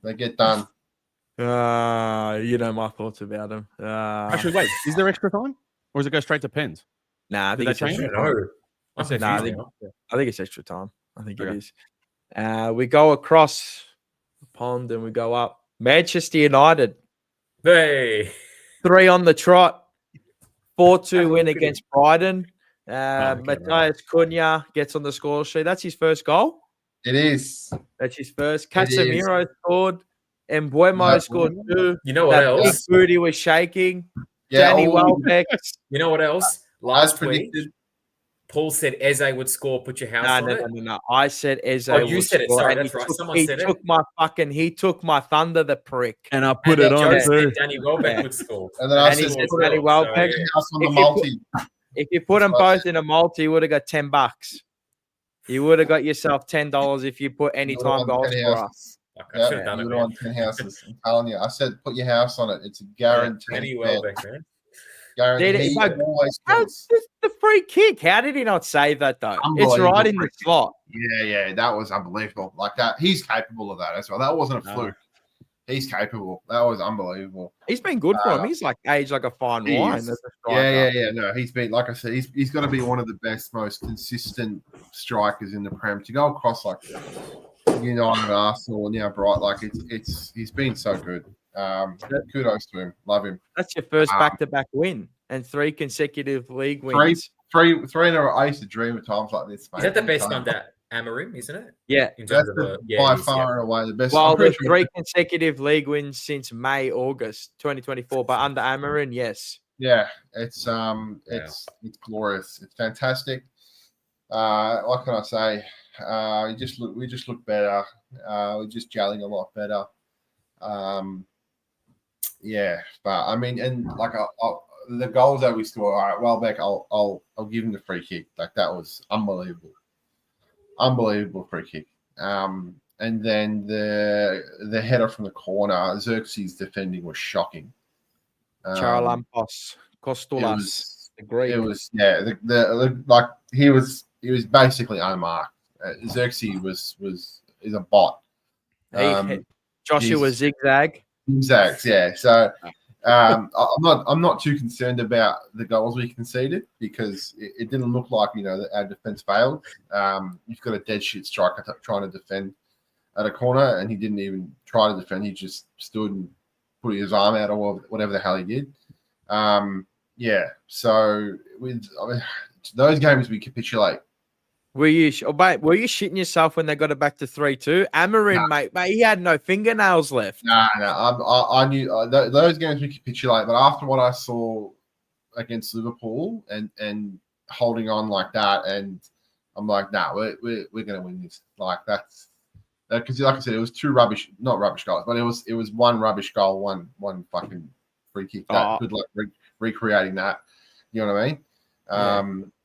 They get done. You know my thoughts about them. Actually, wait, is there extra time? Or does it go straight to pens? Nah, I think it's extra time. I think it's extra time. I think it is. We go across the pond and we go up. Manchester United. Hey. 3 on the trot. 4-2 win against Brighton. Matthias Cunha gets on the score sheet. That's his first goal. It is. That's his first. Casemiro scored. And Mbuemo scored 2. You know what else? Big booty was shaking. Yeah, Danny Welbeck. You know what else? Last week, Paul said Eze would score. Put your house on it. No. I said Eze. Oh, you said it. Sorry, that's right. Someone said it. He took my thunder, the prick. And I put it on too. Danny Welbeck would score. And then I said Danny Welbeck. On the multi. If you put them both in a multi, you would have got $10. You would have got yourself $10 if you put anytime goals for us. I should have done it. On 10 houses. I'm telling you. I said put your house on it. It's a guarantee. Danny Welbeck, man. Guaranteed. The free kick. How did he not save that though? It's right in the slot. Yeah, that was unbelievable. Like that, he's capable of that as well. That wasn't a fluke. He's capable. That was unbelievable. He's been good for him. He's like aged like a fine wine. Yeah. No, he's been, like I said, he's got to be one of the best, most consistent strikers in the Prem. To go across like United, Arsenal, now Bright, like he's been so good. Kudos to him. Love him. That's your first back-to-back win and 3 consecutive league wins. Three in a row. I used to dream of times like this, mate. Is that the best under Amorim, isn't it? Yeah. That's by far and away the best. Well, there's 3 consecutive league wins since May, August 2024, but under Amorim, yes. Yeah, it's glorious. It's fantastic. What can I say? We just look better. We're just gelling a lot better. Yeah, but I mean, and like the goals that we scored. All right, Welbeck, I'll give him the free kick. Like that was unbelievable free kick. And then the header from the corner, Xerxes defending was shocking. Charalampos Kostulas, the Greek. It was like he was basically unmarked. Xerxes is a bot. Joshua zigzags, yeah. So I'm not too concerned about the goals we conceded because it didn't look like our defense failed. You've got a dead shit striker trying to defend at a corner, and he didn't even try to defend. He just stood and put his arm out or whatever the hell he did. Yeah. So with those games we capitulate. Were you shitting yourself when they got it back to 3-2? Amarin, mate, he had no fingernails left. No. I knew those games we capitulate, but after what I saw against Liverpool and holding on like that, and I'm like, we're going to win this. Like that's because, like I said, it was not rubbish goals, but it was one rubbish goal, one fucking free kick. That good luck recreating that. You know what I mean?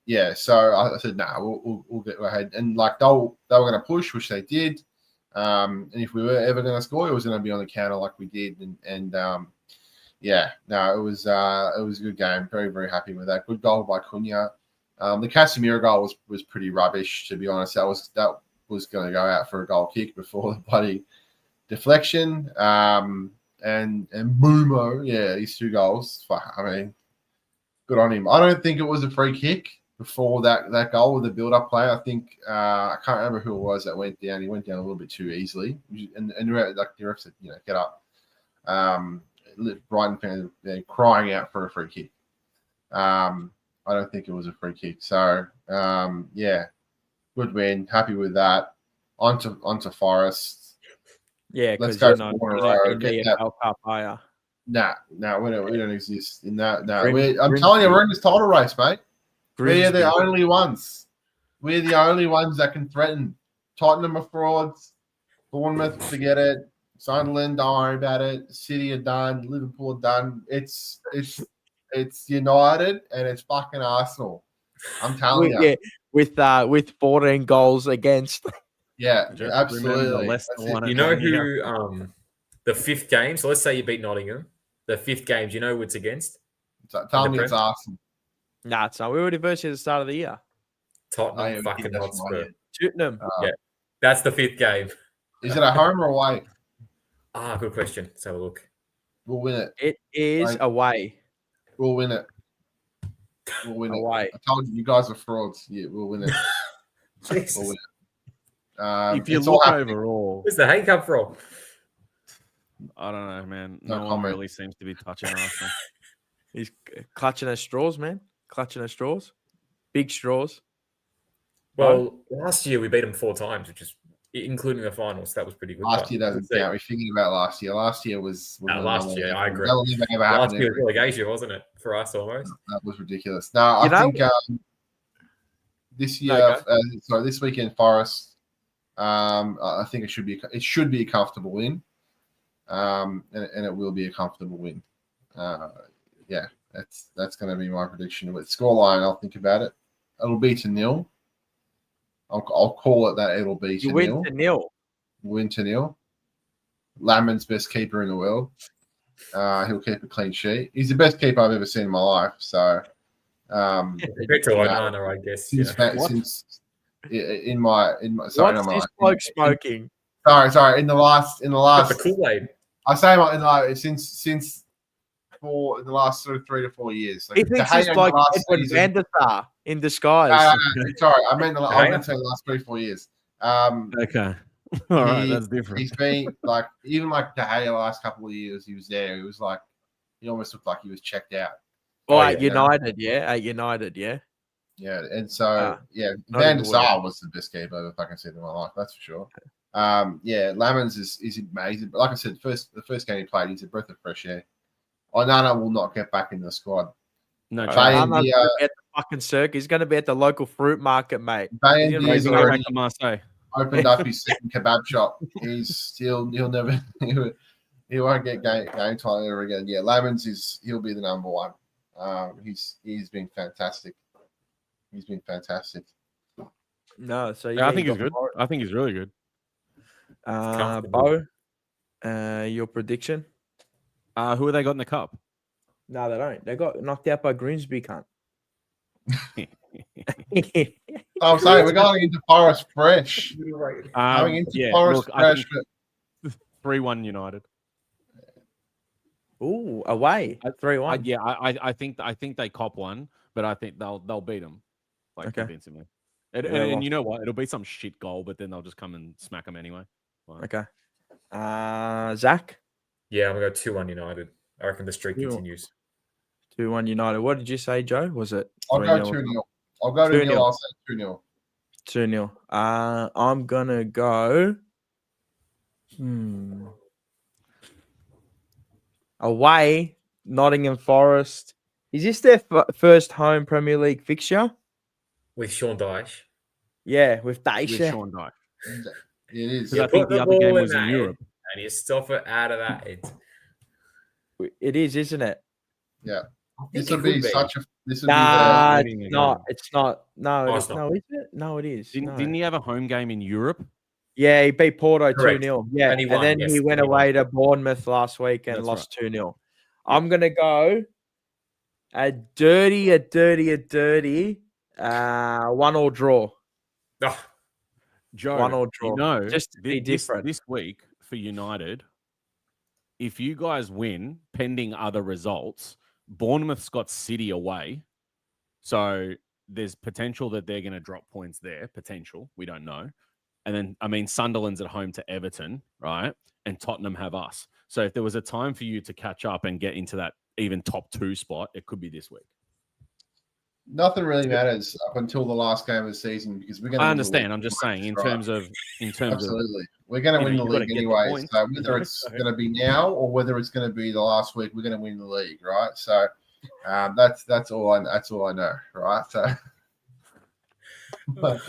Yeah. So I said, we'll get ahead, and like they were going to push, which they did. And if we were ever going to score, it was going to be on the counter like we did, and it was a good game. Very, very happy with that. Good goal by Cunha. The Casemiro goal was pretty rubbish, to be honest. That was going to go out for a goal kick before the bloody deflection. And Boomo, these 2 goals. Fuck, I mean, good on him. I don't think it was a free kick before that goal with the build-up play. I think I can't remember who it was that went down. He went down a little bit too easily, and like the ref said, get up. Brighton fans crying out for a free kick. I don't think it was a free kick. So good win. Happy with that. Onto Forest. Yeah, let's go for 4 in a row. Get that. No, we don't exist in that. No, I'm telling you, we're in this title race, mate. We're the only ones. We're the only ones that can threaten. Tottenham are frauds. Bournemouth, forget it. Sunderland, don't worry about it. City are done. Liverpool are done. It's United and it's fucking Arsenal. I'm telling you. Yeah, with 14 goals against. Yeah, absolutely. You know who the 5th game? So let's say you beat Nottingham. The 5th game, do you know who it's against? Tell me it's Arsenal. Nah, it's not. We already versed at the start of the year. Tottenham fucking Hotspur. Tottenham. Yeah, that's the 5th game. Is it at home or away? Good question. Let's have a look. We'll win it. It is away. We'll win it. We'll win away. It. I told you guys are frauds. Yeah, we'll win it. We'll win it. If you look overall, where's the hate come from? I don't know, man. No one really seems to be touching Arsenal. He's clutching at straws, man. Clutching at straws. Big straws. Well, last year we beat them 4 times, which is including the finals. That was pretty good. Last year doesn't count. We're thinking about last year. Last year was last year. I agree. Last year was relegation, wasn't it, for us almost? That was ridiculous. No, I think this year, this weekend, Forest. I think it should be a comfortable win, and it will be a comfortable win. That's going to be my prediction. With scoreline, I'll think about it. It'll be 2-0. I'll call it that. It'll be 2-0. Win 2-0. Win 2-0. Laman's best keeper in the world. He'll keep a clean sheet. He's the best keeper I've ever seen in my life. So, compared to Onana, I guess. Since in my sorry, what's this bloke smoking? Sorry. In the last the Kool-Aid. I say since in the last sort of 3 to 4 years. He thinks he's like Edward van der Sar in disguise. Sorry, I meant the last 3 or 4 years. Okay. All right, that's different. He's been like, even like De Gea the last couple of years he was there. It was like, he almost looked like he was checked out. At United, yeah. Yeah, and so Van der Sar was the best keeper I've ever fucking seen in my life. That's for sure. Lamans is amazing. But like I said, the first game he played, he's a breath of fresh air. Onana will not get back in the squad. No, Onana's at the fucking circuit. He's going to be at the local fruit market, mate. He's already to Marseille. Opened up his second kebab shop. He'll never he won't get game time ever again. Yeah, Lamans he'll be the number 1. He's been fantastic. He's been fantastic. No, so I think he's good. I think he's really good. Bo, your prediction? Who have they got in the cup? No, they don't. They got knocked out by Grimsby, cunt. I'm saying we're going into Forest fresh. Going into Forest fresh. 3-1 United. Ooh, away at 3-1. I think they cop one, but I think they'll beat them convincingly. And you know what? It'll be some shit goal, but then they'll just come and smack them anyway. Fine. Okay. Zach? Yeah, I'm going to go 2-1 United. I reckon the streak continues. 2-1 United. What did you say, Joe? Was it? I'll go 2-0. I'll go 2-0. I'll say 2-0. 2-0. I'm gonna go. Away, Nottingham Forest. Is this their first home Premier League fixture? With Sean Dyche. Yeah, with Dyche. With Sean Dyche. It is. Because I think the other game was in Europe. And you stop it out of that. It is, isn't it? Yeah. This would be such a. This would nah, be it's not. It's not. No, Oh, it it's is. not. No, is it? No, it is. Didn't he have a home game in Europe? Yeah, he beat Porto Correct. 2-0. Yeah, And he and won, then yes, he went and he away won. to Bournemouth last week and That's lost right. 2-0. I'm gonna go a dirty 1-1 draw. Oh, Joe, 1-1 draw. you know, Just to be different. This week for United, if you guys win, pending other results, Bournemouth's got City away. So there's potential that they're going to drop points there. Potential. We don't know. And then, I mean, Sunderland's at home to Everton, right? And Tottenham have us. So if there was a time for you to catch up and get into that even top 2 spot, it could be this week. Nothing really matters up until the last game of the season because we're going to. I understand. I'm just saying, in terms of, absolutely, we're going to win the league anyway. So whether it's going to be now or whether it's going to be the last week, we're going to win the league, right? So that's all I know, right? So. Wait,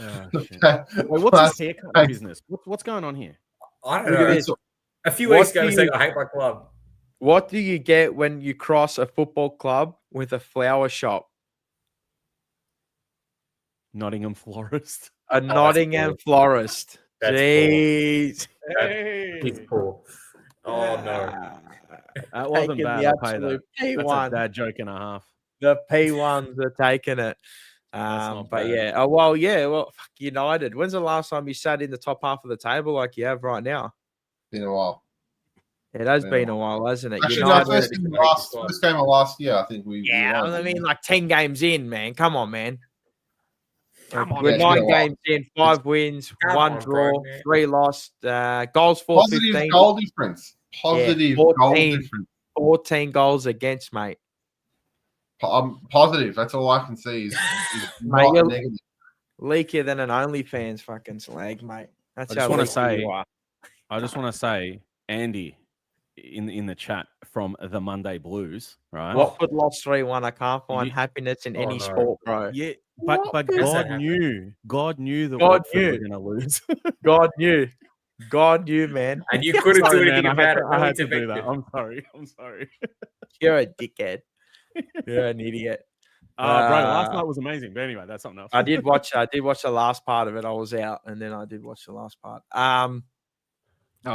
what's this haircut business? What's going on here? I don't know. A few weeks ago, saying I hate my club. What do you get when you cross a football club with a flower shop? Nottingham Florist. A Nottingham Florist. That's Jeez. He's poor. Oh, no. That wasn't Taking bad. the I'll pay that. absolute That's P1. a dad joke and a half. The P1s are taking it. not But bad. yeah. Oh, well, yeah. Well, fuck United. When's the last time you sat in the top half of the table like you have right now? Been a while. It has been a while, hasn't it? Actually, United. first game of last year, I think we. Yeah, we won. I mean, like 10 games in, man. Come on, man. Come on, We're it's been 9 a while. games in, 5 wins, Come 1 on, draw, bro, man. 3 lost. Goals for Positive 15. goal difference. Positive goal 14. difference. 14 goals against, mate. Positive. That's all I can see is Mate, not you're negative. leakier than an OnlyFans fucking slag, mate. That's I just how wanna leaky say- you are. I just want to say, Andy, in the chat from the Monday Blues, right? Watford lost 3-1. I can't find You- happiness in Oh, any no. sport, bro. Yeah, but How does God that happen? knew that God Watford knew. were going to lose. God knew. God knew, man. And you couldn't do Sorry, anything man, about it. I No had to do that. intervention. I'm sorry. You're a dickhead. You're an idiot. Bro, last night was amazing. But anyway, that's something else. I did watch the last part of it. I was out, and then I did watch the last part.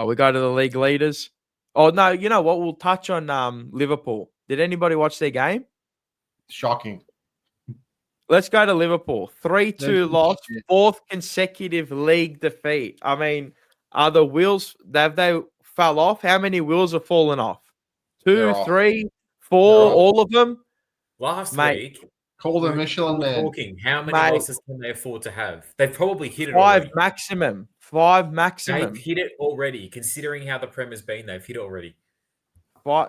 We go to the league leaders. Oh no, you know what? We'll touch on Liverpool. Did anybody watch their game? Shocking. Let's go to Liverpool. 3-2 loss, Yeah. 4th consecutive league defeat. I mean, are the wheels have they fell off? How many wheels have fallen off? 2, They're off. 3, 4, They're off. all of them? Last Mate, week, Call the we Michelin were man. talking. How many Mate. losses can they afford to have? They've probably hit it 5 already. maximum. 5 maximum. They've hit it already. Considering how the Prem has been, they've hit it already.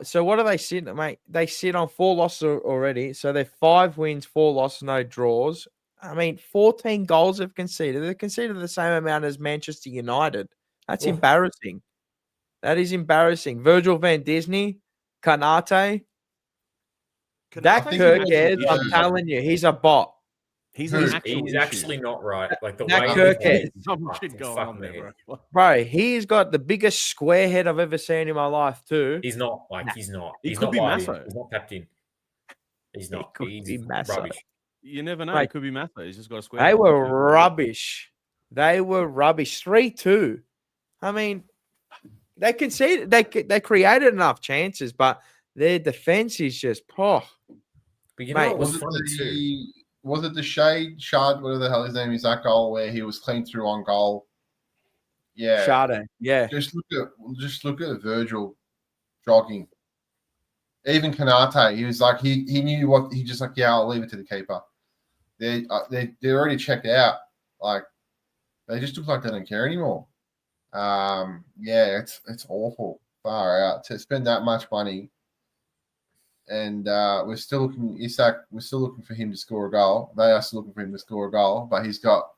So what do they sit, mate? They sit on 4 losses already. So they're 5 wins, 4 losses, no draws. I mean, 14 goals they've conceded. They've conceded the same amount as Manchester United. That's Oh. embarrassing. That is embarrassing. Virgil van Disney, Kanate, Dak think he makes Kirkhead, it I'm easy. telling you, he's a bot. He's Who? an actual He's issue. actually not right. Like the That way Kirkhead. Some Fuck, shit going fuck on me. there, bro. Bro, he's got the biggest square head I've ever seen in my life, too. He's not like he's not. He He's could not be live in. Masso. He's not tapped in. He's not. could He's be Masso. rubbish. You never know. Mate, It could be Matthew. He's just got a square. They head. were rubbish. They were rubbish. 3-2. I mean, they conceded. They created enough chances, but their defense is just But you know Mate, what was Was it funny too? the Shard, whatever the hell his name is, that goal where he was clean through on goal? Yeah. Sade. Yeah. Just look at Virgil jogging. Even Kanate, he was like he knew what he just like. Yeah, I'll leave it to the keeper. They're already checked out. Like they just look like they don't care anymore. Yeah, it's awful. Far out to spend that much money, and we're still looking. Isak, we're still looking for him to score a goal. They are still looking for him to score a goal, but he's got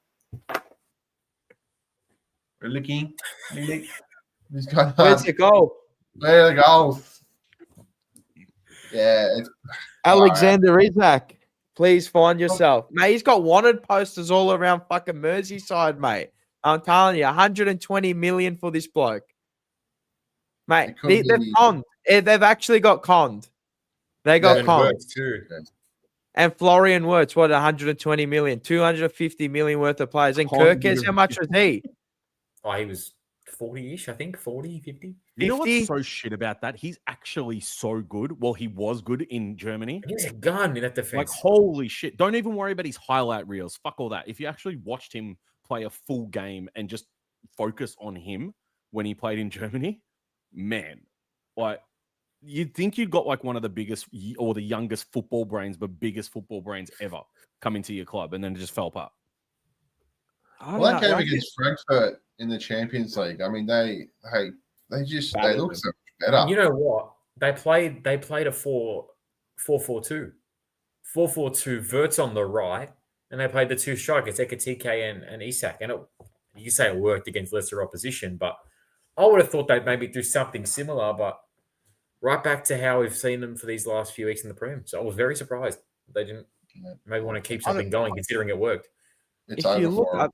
We're looking. He's got, where's the goal? Where the goal? Yeah. Alexander Isak. Please find yourself. Mate, he's got wanted posters all around fucking Merseyside, mate. I'm telling you, 120 million for this bloke. Mate, they've conned. They've actually got conned. They got conned. Too. And Florian Wirtz, what, 120 million, 250 million worth of players. And Kirkes, how much was he? Oh, he was 40-ish, I think, 40, 50. You know what's so shit about that? He's actually so good. Well, he was good in Germany. He's a gun in that defense. Like, holy shit. Don't even worry about his highlight reels. Fuck all that. If you actually watched him play a full game and just focus on him when he played in Germany, man, like, you'd think you'd got like one of the biggest or the youngest football brains, but biggest football brains ever come into your club, and then it just fell apart. Well, that game against Frankfurt in the Champions League, I mean, they look so much better. You know what? They played a 4-4-2. 4-4-2, Wirtz on the right, and they played the two strikers, Ekitike and Isak. And you can say it worked against lesser opposition, but I would have thought they'd maybe do something similar, but right back to how we've seen them for these last few weeks in the Prem. So I was very surprised they didn't maybe want to keep something going, considering it worked. If you look, I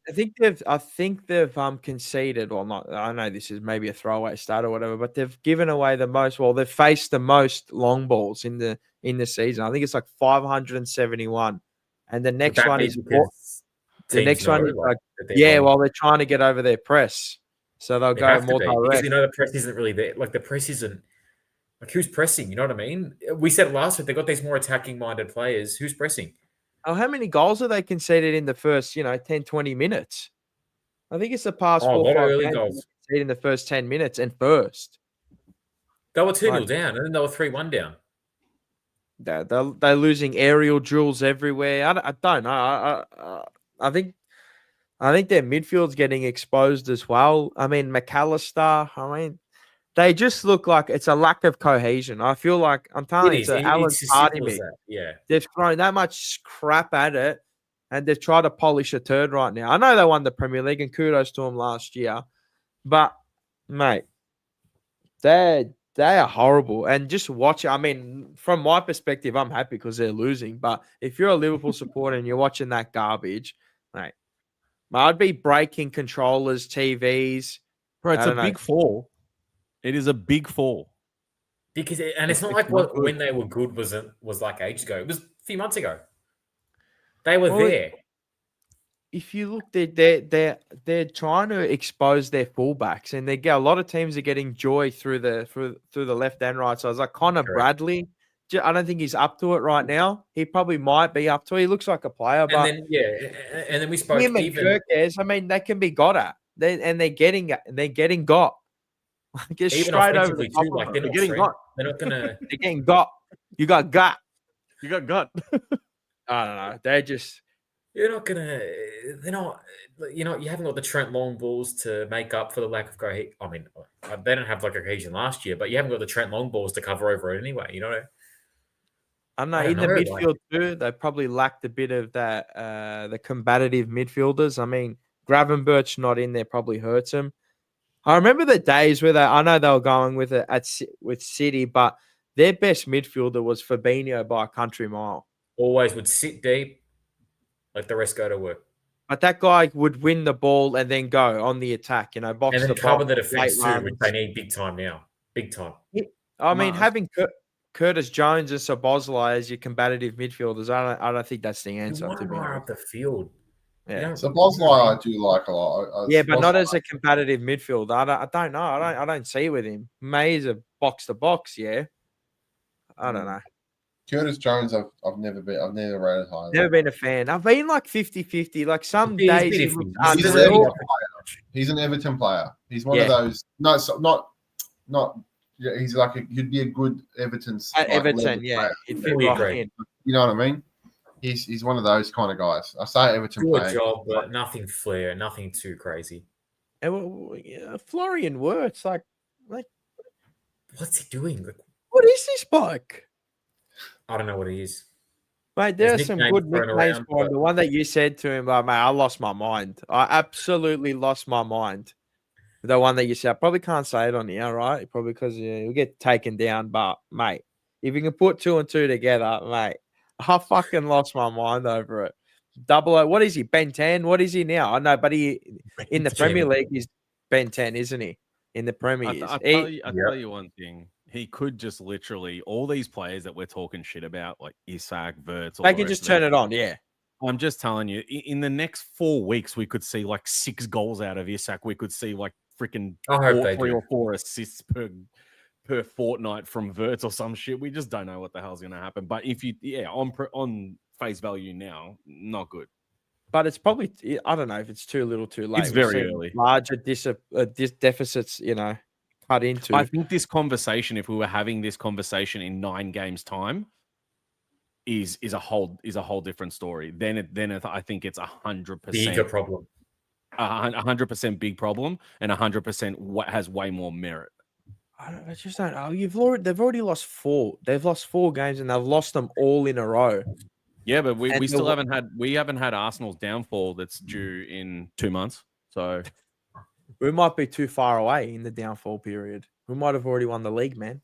think they've conceded, or not. I know this is maybe a throwaway start or whatever, but they've given away the most. Well, they've faced the most long balls in the season. I think it's like 571, and the next one is the next one is like well, they're trying to get over their press, so they'll go more direct. Because the press isn't really there. Like the press isn't. Like who's pressing? You know what I mean? We said last week they got these more attacking-minded players. Who's pressing? Oh, how many goals have they conceded in the first, 10, 20 minutes? I think it's the past 4 or 5 early games goals in the first 10 minutes and first. They were 2-0 down, and then they were 3-1 down. They're losing aerial drills everywhere. I don't know. I think their midfield's getting exposed as well. I mean, McAllister, they just look like it's a lack of cohesion. I feel like I'm telling you, it's Alan's party mix. Yeah, they've thrown that much crap at it, and they've tried to polish a turd right now. I know they won the Premier League, and kudos to them last year, but mate, they are horrible. And just watch it. I mean, from my perspective, I'm happy because they're losing. But if you're a Liverpool supporter and you're watching that garbage, mate, I'd be breaking controllers, TVs. Bro, it's a big fall. It is a big fall. Because it's not like when they were good was like ages ago. It was a few months ago. They were there. If you look, they're trying to expose their fullbacks, and they get a lot of teams are getting joy through the left and right sides. Like Connor Bradley, I don't think he's up to it right now. He probably might be up to it. He looks like a player, but and then we spoke him and Kirkes, they can be got at. They're getting got. Get straight over the top. Like they're getting got. They're not gonna. They're getting got. You got gut. You got gut. I don't know. They're just. You're not gonna. They're not. You haven't got the Trent long balls to make up for the lack of cohesion. I mean, they didn't have like cohesion last year, but you haven't got the Trent long balls to cover over it anyway. You know. I know in the midfield too, they probably lacked a bit of that. The combative midfielders. I mean, Gravenberch not in there probably hurts them. I remember the days where I know they were going with it with City, but their best midfielder was Fabinho by a country mile. Always would sit deep, let the rest go to work. But that guy would win the ball and then go on the attack, box and then the cover the defense too, which they need big time now. Big time. I mean, having Curtis Jones and Szoboszlai as your combative midfielders, I don't think that's the answer. To be up the field. Yeah, Szoboszlai I do like a lot. But not as a competitive midfielder. I don't know. I don't see it with him. May's a box to box. Yeah, I don't know. Curtis Jones, I've never rated high. Never been a fan. I've been like 50-50. Like some days he's an Everton player. He's one of those. No, not. Yeah, he's like he'd be a good Everton. At Everton, yeah, he'd fit right in. You know what I mean? He's one of those kind of guys. I say Everton good job, but nothing flair, nothing too crazy. And Florian Wirtz, like what's he doing? What is this bloke? I don't know what he is. Mate, there are some good nicknames for him. The one that you said to him, mate, I lost my mind. I absolutely lost my mind. The one that you said, I probably can't say it on here, right? Probably because you'll get taken down. But, mate, if you can put 2 and 2 together, mate, I fucking lost my mind over it. Double O. What is he? Ben 10? What is he now? I know, but he in the Premier League, he's Ben 10, isn't he? In the Premier I tell you one thing. He could just literally, all these players that we're talking shit about, like Isak, Verts, they can just turn it on, yeah. I'm just telling you, in the next 4 weeks, we could see like 6 goals out of Isak. We could see like freaking 3 or 4 assists per fortnight from Verts or some shit. We just don't know what the hell's going to happen. But if you, on face value now, not good. But it's probably, I don't know if it's too little too late. It's very early. Larger deficits, cut into. I think this conversation, if we were having this conversation in 9 games time, is a whole different story. Then I think it's 100% bigger problem. 100% big problem, and 100% what has way more merit. I just don't know. They've already lost 4. They've lost 4 games and they've lost them all in a row. Yeah, but we still haven't had Arsenal's downfall that's due in 2 months. So we might be too far away in the downfall period. We might have already won the league, man.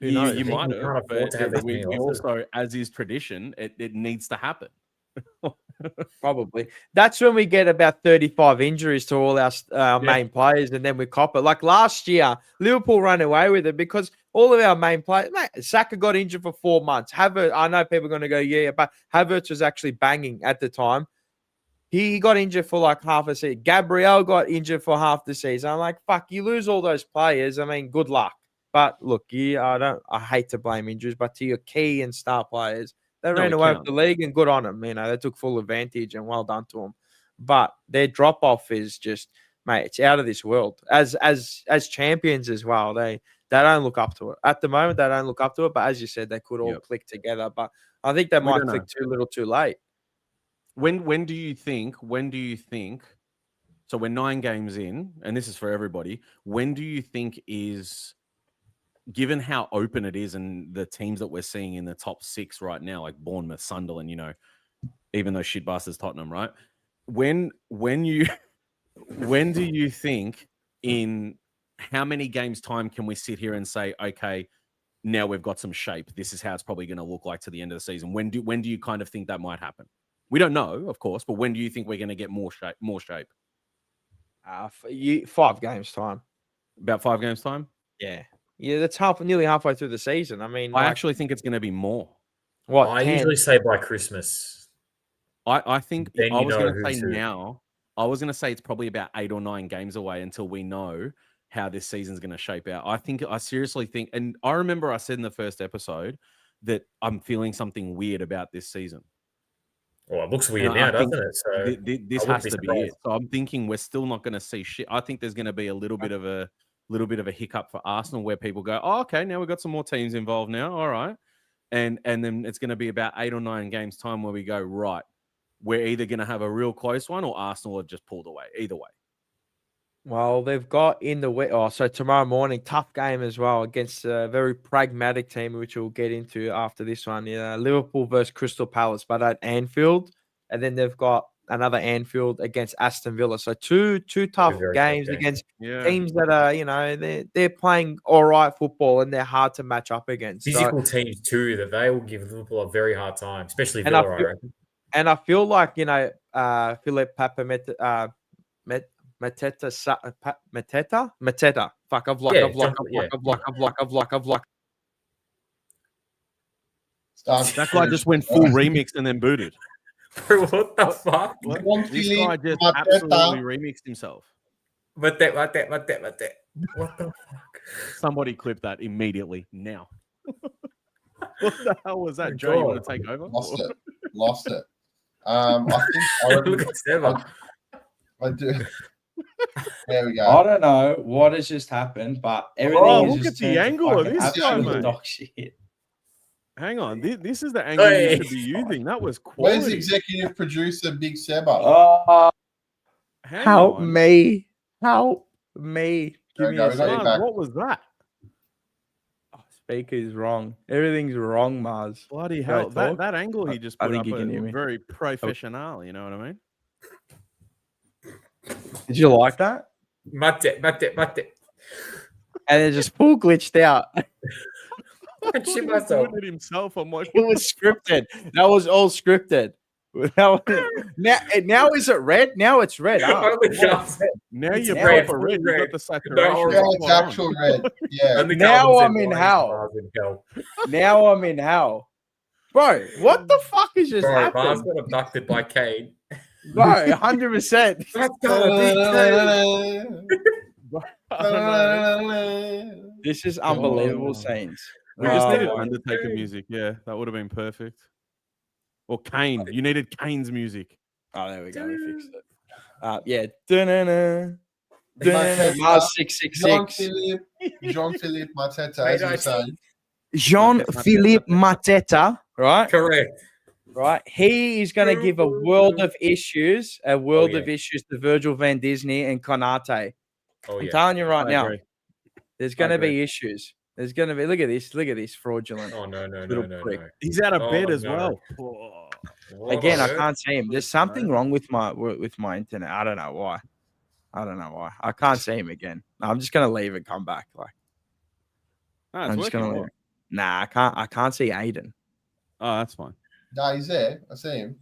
Who knows? You might have, but we also, as is tradition, it needs to happen. Probably. That's when we get about 35 injuries to all our main players, and then we cop it. Like last year, Liverpool ran away with it because all of our main players, mate, Saka got injured for 4 months. Havertz, I know people are going to go, yeah, but Havertz was actually banging at the time. He got injured for like half a season. Gabriel got injured for half the season. I'm like, fuck, you lose all those players. I mean, good luck. But look, I hate to blame injuries, but to your key and star players, they ran away with the league, and good on them. They took full advantage, and well done to them. But their drop off is just, mate, it's out of this world. As champions as well, they don't look up to it at the moment. They don't look up to it. But as you said, they could all click together. But I think they might click too little, too late. When do you think? So we're 9 games in, and this is for everybody. When do you think is, given how open it is and the teams that we're seeing in the top 6 right now, like Bournemouth, Sunderland, even though shit bastards Tottenham, right? When do you think, in how many games time can we sit here and say, okay, now we've got some shape. This is how it's probably going to look like to the end of the season. When do you kind of think that might happen? We don't know, of course, but when do you think we're going to get more shape? 5 games time. About 5 games time? Yeah. Yeah, that's nearly halfway through the season. I mean, I actually think it's going to be more. What? I usually say by Christmas. I think I was going to say now. I was going to say it's probably about 8 or 9 games away until we know how this season's going to shape out. I seriously think, and I remember I said in the first episode that I'm feeling something weird about this season. Well, it looks weird now, doesn't it? So this has to be it. So I'm thinking we're still not going to see shit. I think there's going to be a little bit of a hiccup for Arsenal where people go, oh, okay, now we've got some more teams involved now. All right. And then it's going to be about 8 or 9 games time where we go, right, we're either going to have a real close one or Arsenal have just pulled away. Either way. Well, they've got in the so tomorrow morning, tough game as well against a very pragmatic team, which we'll get into after this one. Liverpool versus Crystal Palace, but at Anfield. And then they've got another Anfield against Aston Villa. So two tough games against teams that are, they're playing all right football and they're hard to match up against. Physical teams too, that they will give Liverpool a very hard time, especially Villa, I reckon. And I feel like, Philip Mateta. Fuck, I've locked. That guy just went full remix and then booted. What the fuck? This guy just absolutely remixed himself. What the fuck? Somebody clip that immediately now. What the hell was that, Joe? You want to take over? Lost it. I Look at Seba. I do. There we go. I don't know what has just happened, but everything is look just at the angle of this guy, mate. Dog shit. Hang on, this is the angle you should be using. That was quality. Where's executive producer Big Seba? Help me. Give me a second. What was that? Speaker is wrong. Everything's wrong, Mars. Bloody hell. That angle he just put I think up you can hear me. Very professional, you know what I mean? Did you like that? Mate. And it just full glitched out. I shit myself. Doing it himself. I'm like, It was scripted. That was all scripted. Now is it red? Now it's red. Now you're red, proper red. You got the saturation. Yeah, it's actual red. Yeah. Now I'm in hell. Now I'm in hell. Bro, what the fuck is just happening? Mars got abducted by Cade. Bro, 100%. That's gotta be Cade. This is unbelievable scenes. We just needed Undertaker music. Yeah, that would have been perfect. Or Kane. You needed Kane's music. Oh, there we go. We fixed it. Yeah. Mars 666. Jean-Philippe Mateta, as you say. Jean-Philippe Mateta, right? Correct. Right. He is going to give a world of issues to Virgil van Disney and Konate. I'm telling you right now, there's going to be issues. There's going to be, look at this fraudulent. Oh, no. He's out of bed as well. Again, I can't see him. There's something wrong with my internet. I don't know why. I can't see him again. I'm just going to leave and come back. I'm just going to leave. Nah, I can't see Aiden. Oh, that's fine. No, he's there. I see him.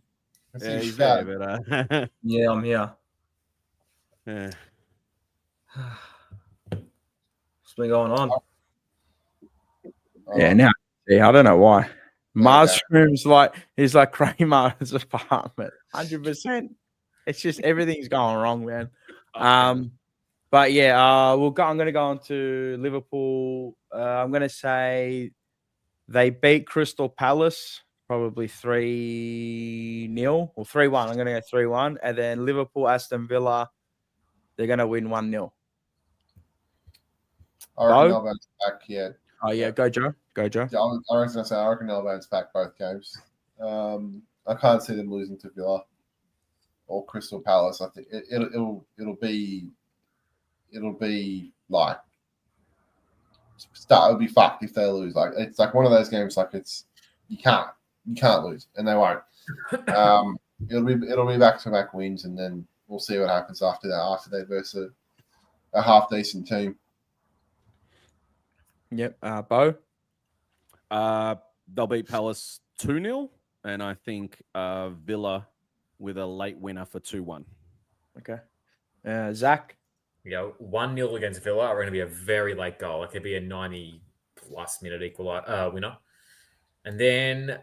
He's there, but yeah, I'm here. Yeah. What's been going on? Yeah, now I don't know why. Mushrooms he's like Kramer's apartment. 100%. It's just everything's going wrong, man. But yeah, I'm gonna go on to Liverpool. I'm gonna say they beat Crystal Palace probably 3-0 or 3-1. I'm gonna go 3-1, and then Liverpool, Aston Villa, they're gonna win 1-0. I reckon Melbourne's back. Yeah. Oh yeah, go Joe. I reckon Melbourne's back both games. I can't see them losing to Villa or Crystal Palace. I think it'll be like it'll be fucked if they lose. Like it's like one of those games. Like you can't lose, and they won't. It'll be back-to-back wins, and then we'll see what happens after that. After they versus a half decent team. Yep. Bo? They'll beat Palace 2-0, and I think Villa with a late winner for 2-1. Okay. Zach? Yeah, 1-0 against Villa are going to be a very late goal. It could be a 90-plus minute winner. And then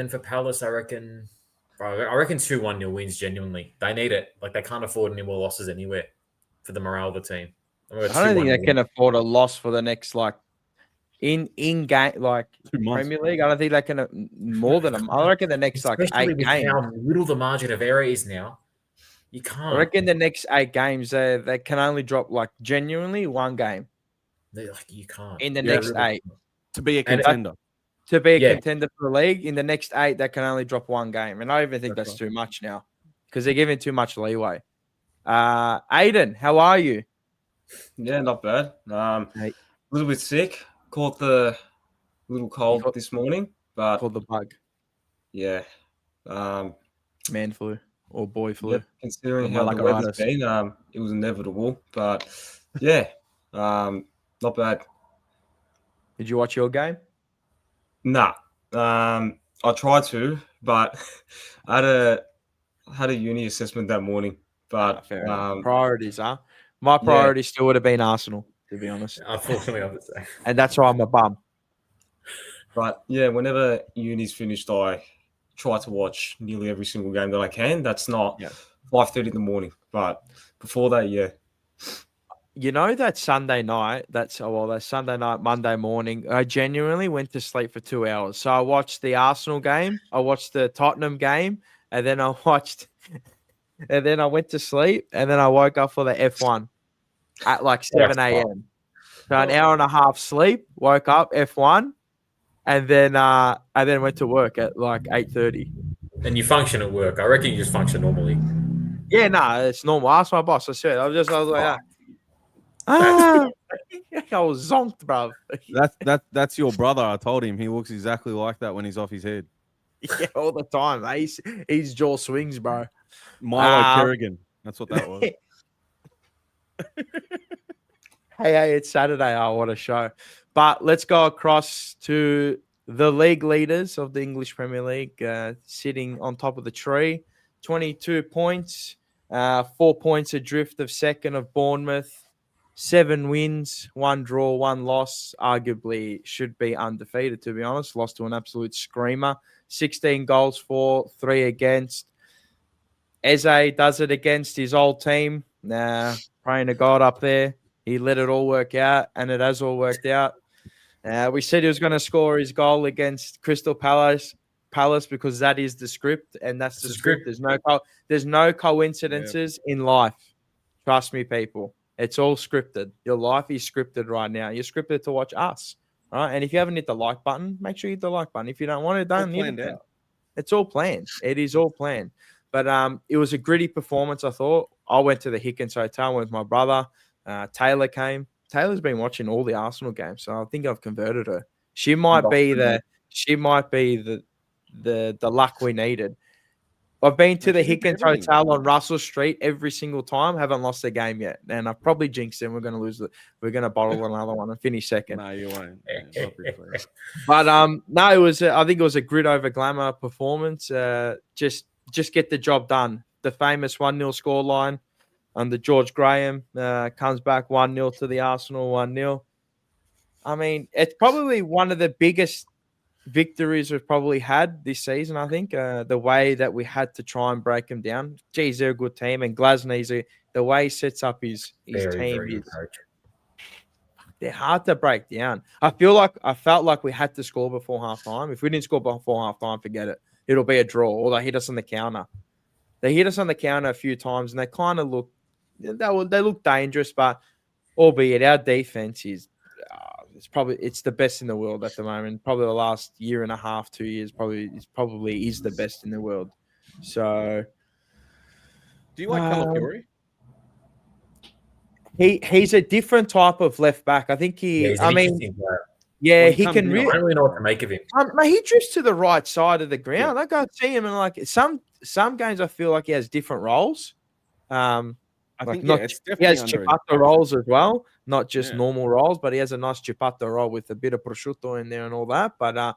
for Palace, I reckon 2-1-0 wins genuinely. They need it. Like they can't afford any more losses anywhere for the morale of the team. I don't think they can afford a loss for the next in game 2 months. Premier League. I don't think they can more than them. I reckon the next Especially 8 games. How little the margin of error is now. You can't. I reckon the next 8 games they can only drop genuinely 1 game. You can't in the next 8 to be a contender. To be a contender for the league in the next 8, they can only drop 1 game, and I even think that's too much now because they're giving too much leeway. Aiden, how are you? Yeah, not bad. A little bit sick. Caught the little cold this morning, but caught the bug. Yeah, man flu or boy flu. Yep, considering how the weather's been, it was inevitable. But yeah, not bad. Did you watch your game? Nah. I tried to, but I had a uni assessment that morning. But priorities, huh? My priority still would have been Arsenal, to be honest. Unfortunately, I'm the same. And that's why I'm a bum. But yeah, whenever uni's finished, I try to watch nearly every single game that I can. That's not 5:30 in the morning. But before that, yeah. You know that Sunday night, that Sunday night, Monday morning, I genuinely went to sleep for 2 hours. So I watched the Arsenal game, I watched the Tottenham game, and then I went to sleep, and then I woke up for the F1 at 7 a.m. So an hour and a half sleep, woke up, F1, and then went to work at 8:30. And you function at work. I reckon you just function normally. Yeah, it's normal. Ask my boss. I said, I was like, I was zonked, bro. That's your brother. I told him he looks exactly like that when he's off his head. Yeah, all the time. His jaw swings, bro. Milo Kerrigan. That's what that was. Hey, it's Saturday. Oh, what a show. But let's go across to the league leaders of the English Premier League, sitting on top of the tree. 22 points, 4 points adrift of second of Bournemouth, 7 wins, 1 draw, 1 loss. Arguably should be undefeated, to be honest. Lost to an absolute screamer. 16 goals for, 3 against. Eze does it against his old team. Praying to God up there. He let it all work out, and it has all worked out. We said he was going to score his goal against Crystal Palace because that is the script, and that's the script. There's no coincidences in life. Trust me, people. It's all scripted. Your life is scripted right now. You're scripted to watch us, right? And if you haven't hit the like button, make sure you hit the like button. If you don't want it, don't hit it. It's all planned. It is all planned. But it was a gritty performance, I thought. I went to the Hickens Hotel with my brother. Taylor came. Taylor's been watching all the Arsenal games, so I think I've converted her. She might be the luck we needed. I've been to the Hickens Hotel on Russell Street every single time. Haven't lost a game yet, and I've probably jinxed them. We're going to lose We're going to bottle another one and finish second. No, you won't. But no, it was. I think it was a grit over glamour performance. Just get the job done. The famous 1-0 scoreline under George Graham comes back 1-0 to the Arsenal 1-0. I mean, it's probably one of the biggest victories we've probably had this season, I think. The way that we had to try and break them down. Geez, they're a good team. And Glasney's the way he sets up his team. They're hard to break down. I felt like we had to score before halftime. If we didn't score before halftime, forget it. It'll be a draw, or they hit us on the counter. They hit us on the counter a few times, and they kind of look dangerous, but albeit our defense is it's the best in the world at the moment. Probably the last year and a half, 2 years, probably is the best in the world. So, do you like Calafiori? He's a different type of left back. I think he can really. I don't really know what to make of him. He drifts to the right side of the ground. I go see him, and like some games, I feel like he has different roles. I think he has ciabatta rolls as well, not just normal rolls, but he has a nice ciabatta roll with a bit of prosciutto in there and all that. But I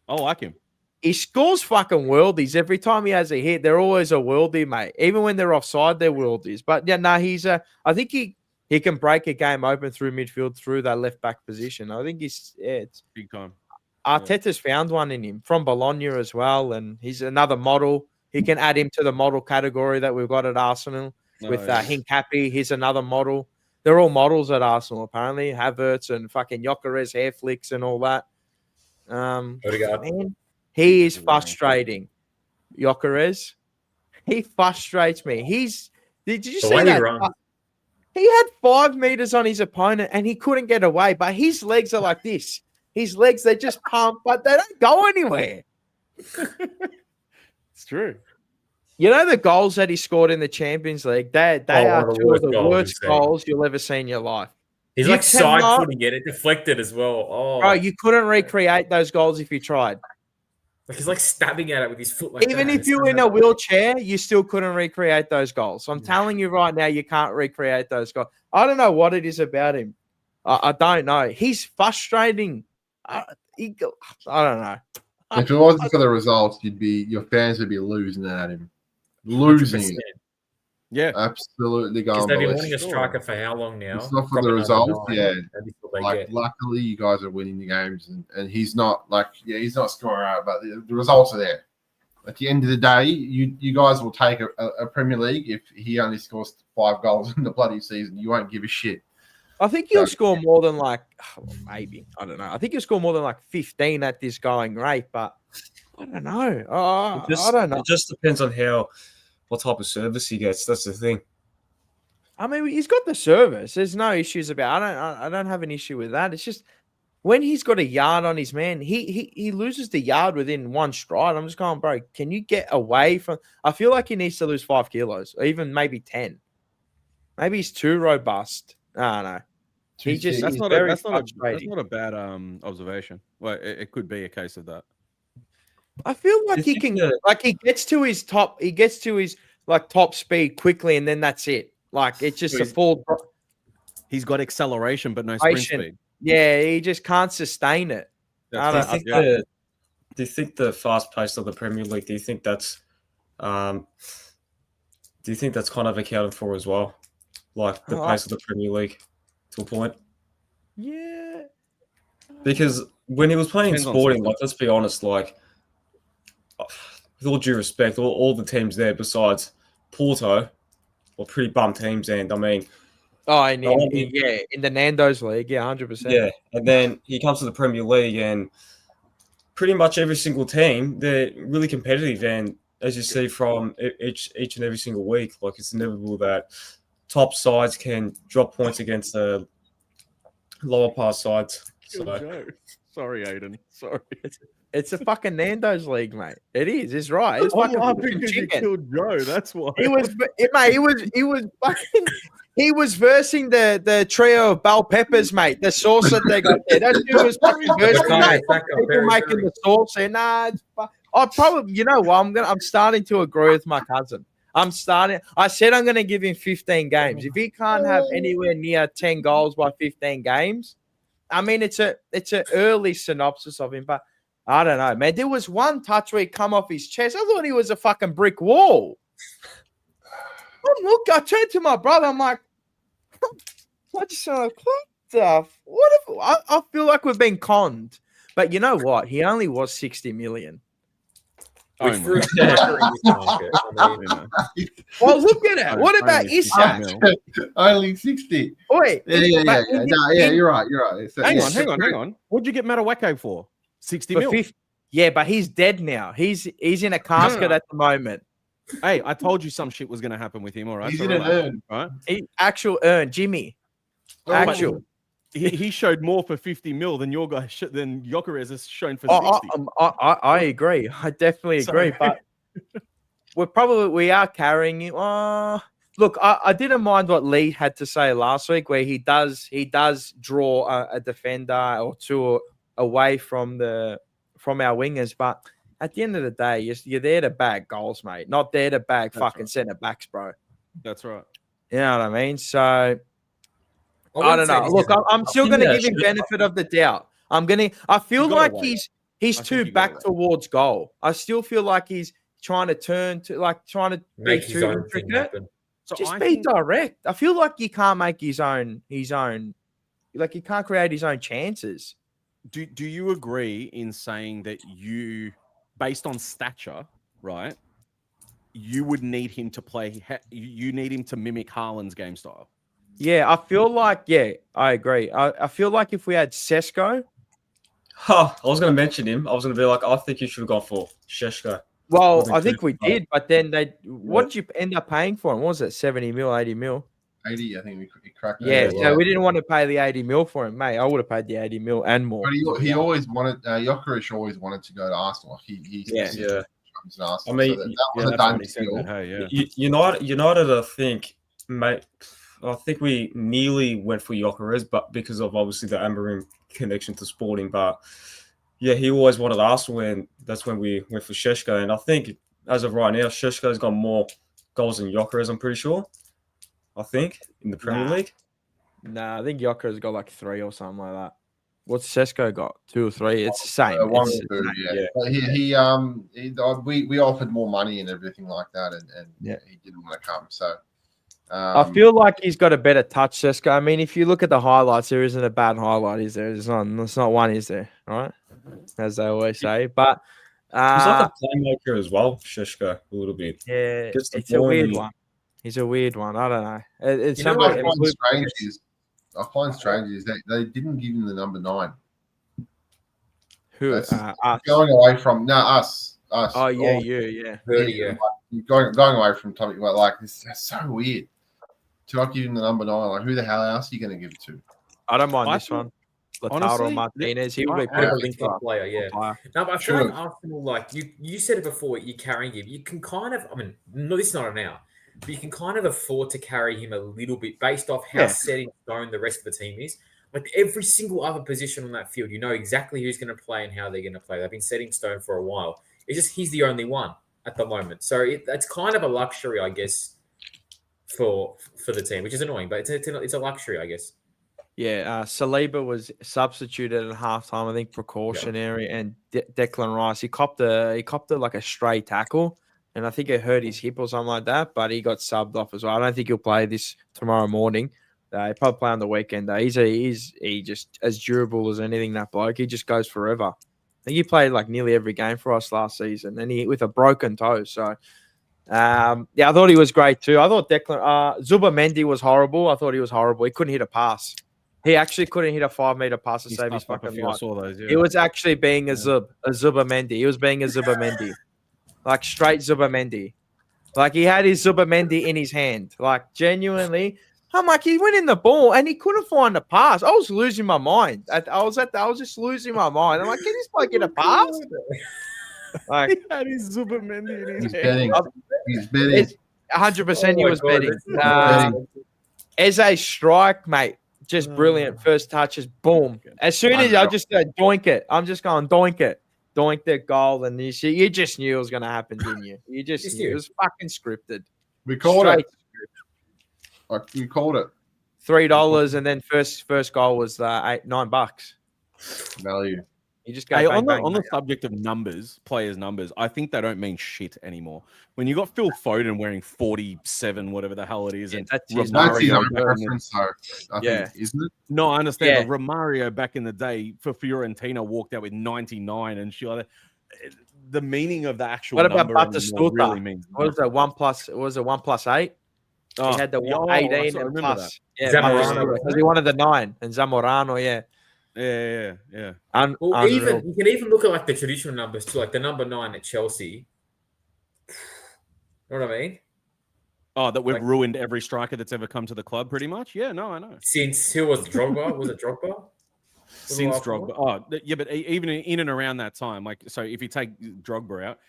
like him. He scores fucking worldies every time he has a hit. They're always a worldie, mate. Even when they're offside, they're worldies. But I think he can break a game open through midfield through that left back position. I think it's big time. Arteta's found one in him from Bologna as well, and he's another model. He can add him to the model category that we've got at Arsenal with Hincapie. He's another model. They're all models at Arsenal, apparently. Havertz and fucking Gyökeres hair flicks and all that. Man, he is frustrating. Gyökeres. He frustrates me. Did you see that? He had 5 meters on his opponent and he couldn't get away, but his legs are like this. His legs, they just pump, but they don't go anywhere. It's true. You know the goals that he scored in the Champions League? They are two of the worst goals you'll ever see in your life. He's like side-footing it deflected as well. Oh, bro, you couldn't recreate those goals if you tried. Like he's like stabbing at it with his foot. Like even if you were in a wheelchair, you still couldn't recreate those goals. I'm telling you right now, you can't recreate those goals. I don't know what it is about him. I don't know. He's frustrating. I don't know. If it wasn't for the results, your fans would be losing at him. Losing 100%. Yeah. Absolutely going. Because they've been wanting a striker for how long now? It's not for the results, luckily you guys are winning the games and he's not he's not scoring out, but the results are there. At the end of the day, you guys will take a Premier League if he only scores 5 goals in the bloody season. You won't give a shit. I think he'll score more than maybe. I don't know. I think he'll score more than 15 at this going rate, but I don't know. I don't know. It just depends on what type of service he gets. That's the thing. I mean, he's got the service. There's no issues about. I don't have an issue with that. It's just when he's got a yard on his man, he loses the yard within one stride. I'm just going, bro. Can you get away from? I feel like he needs to lose 5 kilos, or even maybe 10. Maybe he's too robust. I don't know. That's not a bad observation. Well, it could be a case of that. I feel like he can he gets to his top. He gets to his top speed quickly, and then that's it. Like it's just a full. He's got acceleration, but no sprint speed. Yeah, he just can't sustain it. Do you think the fast pace of the Premier League? Do you think that's kind of accounted for as well, like the pace of the Premier League, to a point? Yeah. Because when he was playing Sporting, like let's be honest, like with all due respect, all the teams there besides Porto were pretty bum teams, and I mean. Oh, in the Nando's league, 100%. Yeah, and then he comes to the Premier League, and pretty much every single team, they're really competitive. And as you see from each and every single week, like it's inevitable that top sides can drop points against the lower pass sides. So. Sorry, Aiden. Sorry. It's a fucking Nando's league, mate. It is. It's right. It's because you killed Joe. That's why. He was fucking. He was versing the trio of bell peppers, mate. The sauce that they got there. That dude was fucking versing, mate. People making the sauce there. Nah, I probably. You know what? I'm starting to agree with my cousin. I said I'm gonna give him 15 games. If he can't have anywhere near 10 goals by 15 games, I mean it's an early synopsis of him, but I don't know, man. There was one touch where he come off his chest. I thought he was a fucking brick wall. Look, I turned to my brother. I'm like, I just like, what the? I feel like we've been conned. But you know what? He only was 60 million. Which for market, well, look at it. What about Isak? Only 60. Wait, yeah, you're right. Hang on. What'd you get Mataweke for? 60 mil. Yeah, but he's dead now. He's in a casket at the moment. Hey, I told you some shit was going to happen with him. All right, he's in an urn, right? Actual urn, Jimmy. Actual. He showed more for 50 mil than your guy than Gyökeres has shown for 60. I agree. I definitely agree. But we are carrying him. Look, I didn't mind what Lee had to say last week, where he does draw a defender or two away from our wingers, but. At the end of the day, you're there to bag goals, mate. Not there to bag fucking centre backs, bro. That's right. You know what I mean? So I don't know. Look, I'm still going to give him benefit of the doubt. I feel like he's too back towards goal. I still feel like he's trying to make his own thing happen. So just be direct. I feel like he can't make his own. Like he can't create his own chances. Do you agree in saying that based on stature, right, you would need him to play. You need him to mimic Haaland's game style. Yeah, I feel like. Yeah, I agree. I feel like if we had Sesko. I was going to mention him. I was going to be like, I think you should have gone for Sesko. Well, I think we did, but then what did you end up paying for him? What was it 70 mil, 80 mil? 80, I think we cracked. Yeah, so we didn't want to pay the 80 mil for him, mate. I would have paid the 80 mil and more. But he always wanted, Gyökeres always wanted to go to Arsenal. I mean, that was a done deal. United, I think, mate. I think we nearly went for Gyökeres, but because of obviously the Amorim connection to Sporting. But yeah, he always wanted Arsenal, and that's when we went for Sesko. And I think as of right now, Šeško's got more goals than Gyökeres, I'm pretty sure. I think in the Premier League. Nah, I think Gyökeres got like 3 or something like that. What's Sesko got? 2 or 3? It's the same. One or two, yeah. We offered more money and everything like that, and he didn't want to come. So I feel like he's got a better touch, Sesko. I mean, if you look at the highlights, there isn't a bad highlight, is there? There's not one, is there? Right, as they always say. But he's like a playmaker as well, Sesko, a little bit. Yeah, it's a weird one. He's a weird one. I don't know. I find strange is that they didn't give him the number 9. Who? Us. Going away from us. Oh yeah, yeah. Going away from Tommy. Like this is so weird. To not give him the number 9. Like who the hell else are you going to give it to? I don't mind this one. Lautaro Martinez. He will be a player. Yeah. No, but I feel like Arsenal, like you said it before, you're carrying him. You can kind of. I mean, no, this is not now. But you can kind of afford to carry him a little bit based off how set in stone the rest of the team is. Like every single other position on that field, you know exactly who's going to play and how they're going to play. They've been set in stone for a while. It's just he's the only one at the moment. So that's kind of a luxury, I guess, for the team, which is annoying, but it's a luxury, I guess. Yeah, Saliba was substituted at halftime. I think precautionary, and Declan Rice he copped a like a stray tackle, and I think it hurt his hip or something like that. But he got subbed off as well. I don't think he'll play this tomorrow morning. He'll probably play on the weekend. Though. He's just as durable as anything. That bloke, he just goes forever. I think he played like nearly every game for us last season, and he with a broken toe. So. I thought he was great too. I thought Zubamendi was horrible. I thought he was horrible. He couldn't hit a pass. He actually couldn't hit a 5-meter pass to save his fucking life. He was actually being a Zubamendi. He was being a Zubamendi. Like straight Zubamendi. Like he had his Zubamendi in his hand. Like genuinely. I'm like, he went in the ball and he couldn't find a pass. I was losing my mind. I was just losing my mind. I'm like, can this bloke get a pass? Like, he had his Zubamendi in his hand. He's betting. 100% he was betting. As a strike, mate. Just brilliant. First touches, boom. As soon as I just go doink it, I'm just going doink it. Doink the goal. And you just knew it was going to happen, didn't you? You just knew. It was fucking scripted. We called it. We called it. $3 and then first goal was $9. Value. You just go on the subject of numbers, players' numbers, I think they don't mean shit anymore. When you got Phil Foden wearing 47, whatever the hell it is, and that's his reference, I think, isn't it? No, I understand. But Romario back in the day for Fiorentina walked out with 99 and shit like that. The meaning of the actual what about number Batistuta? Really means what was it? 1+8? Oh, he had the 18 and plus. That. Yeah, Zamorano because he wanted the 9 and Zamorano, Yeah. Well, you can even look at like the traditional numbers too, like the number 9 at Chelsea. You know what I mean? Oh, that we've ruined every striker that's ever come to the club, pretty much. Yeah, no, I know. Since who was Drogba? Was it Drogba? Since Drogba. Oh, yeah, but even in and around that time, like, so if you take Drogba out,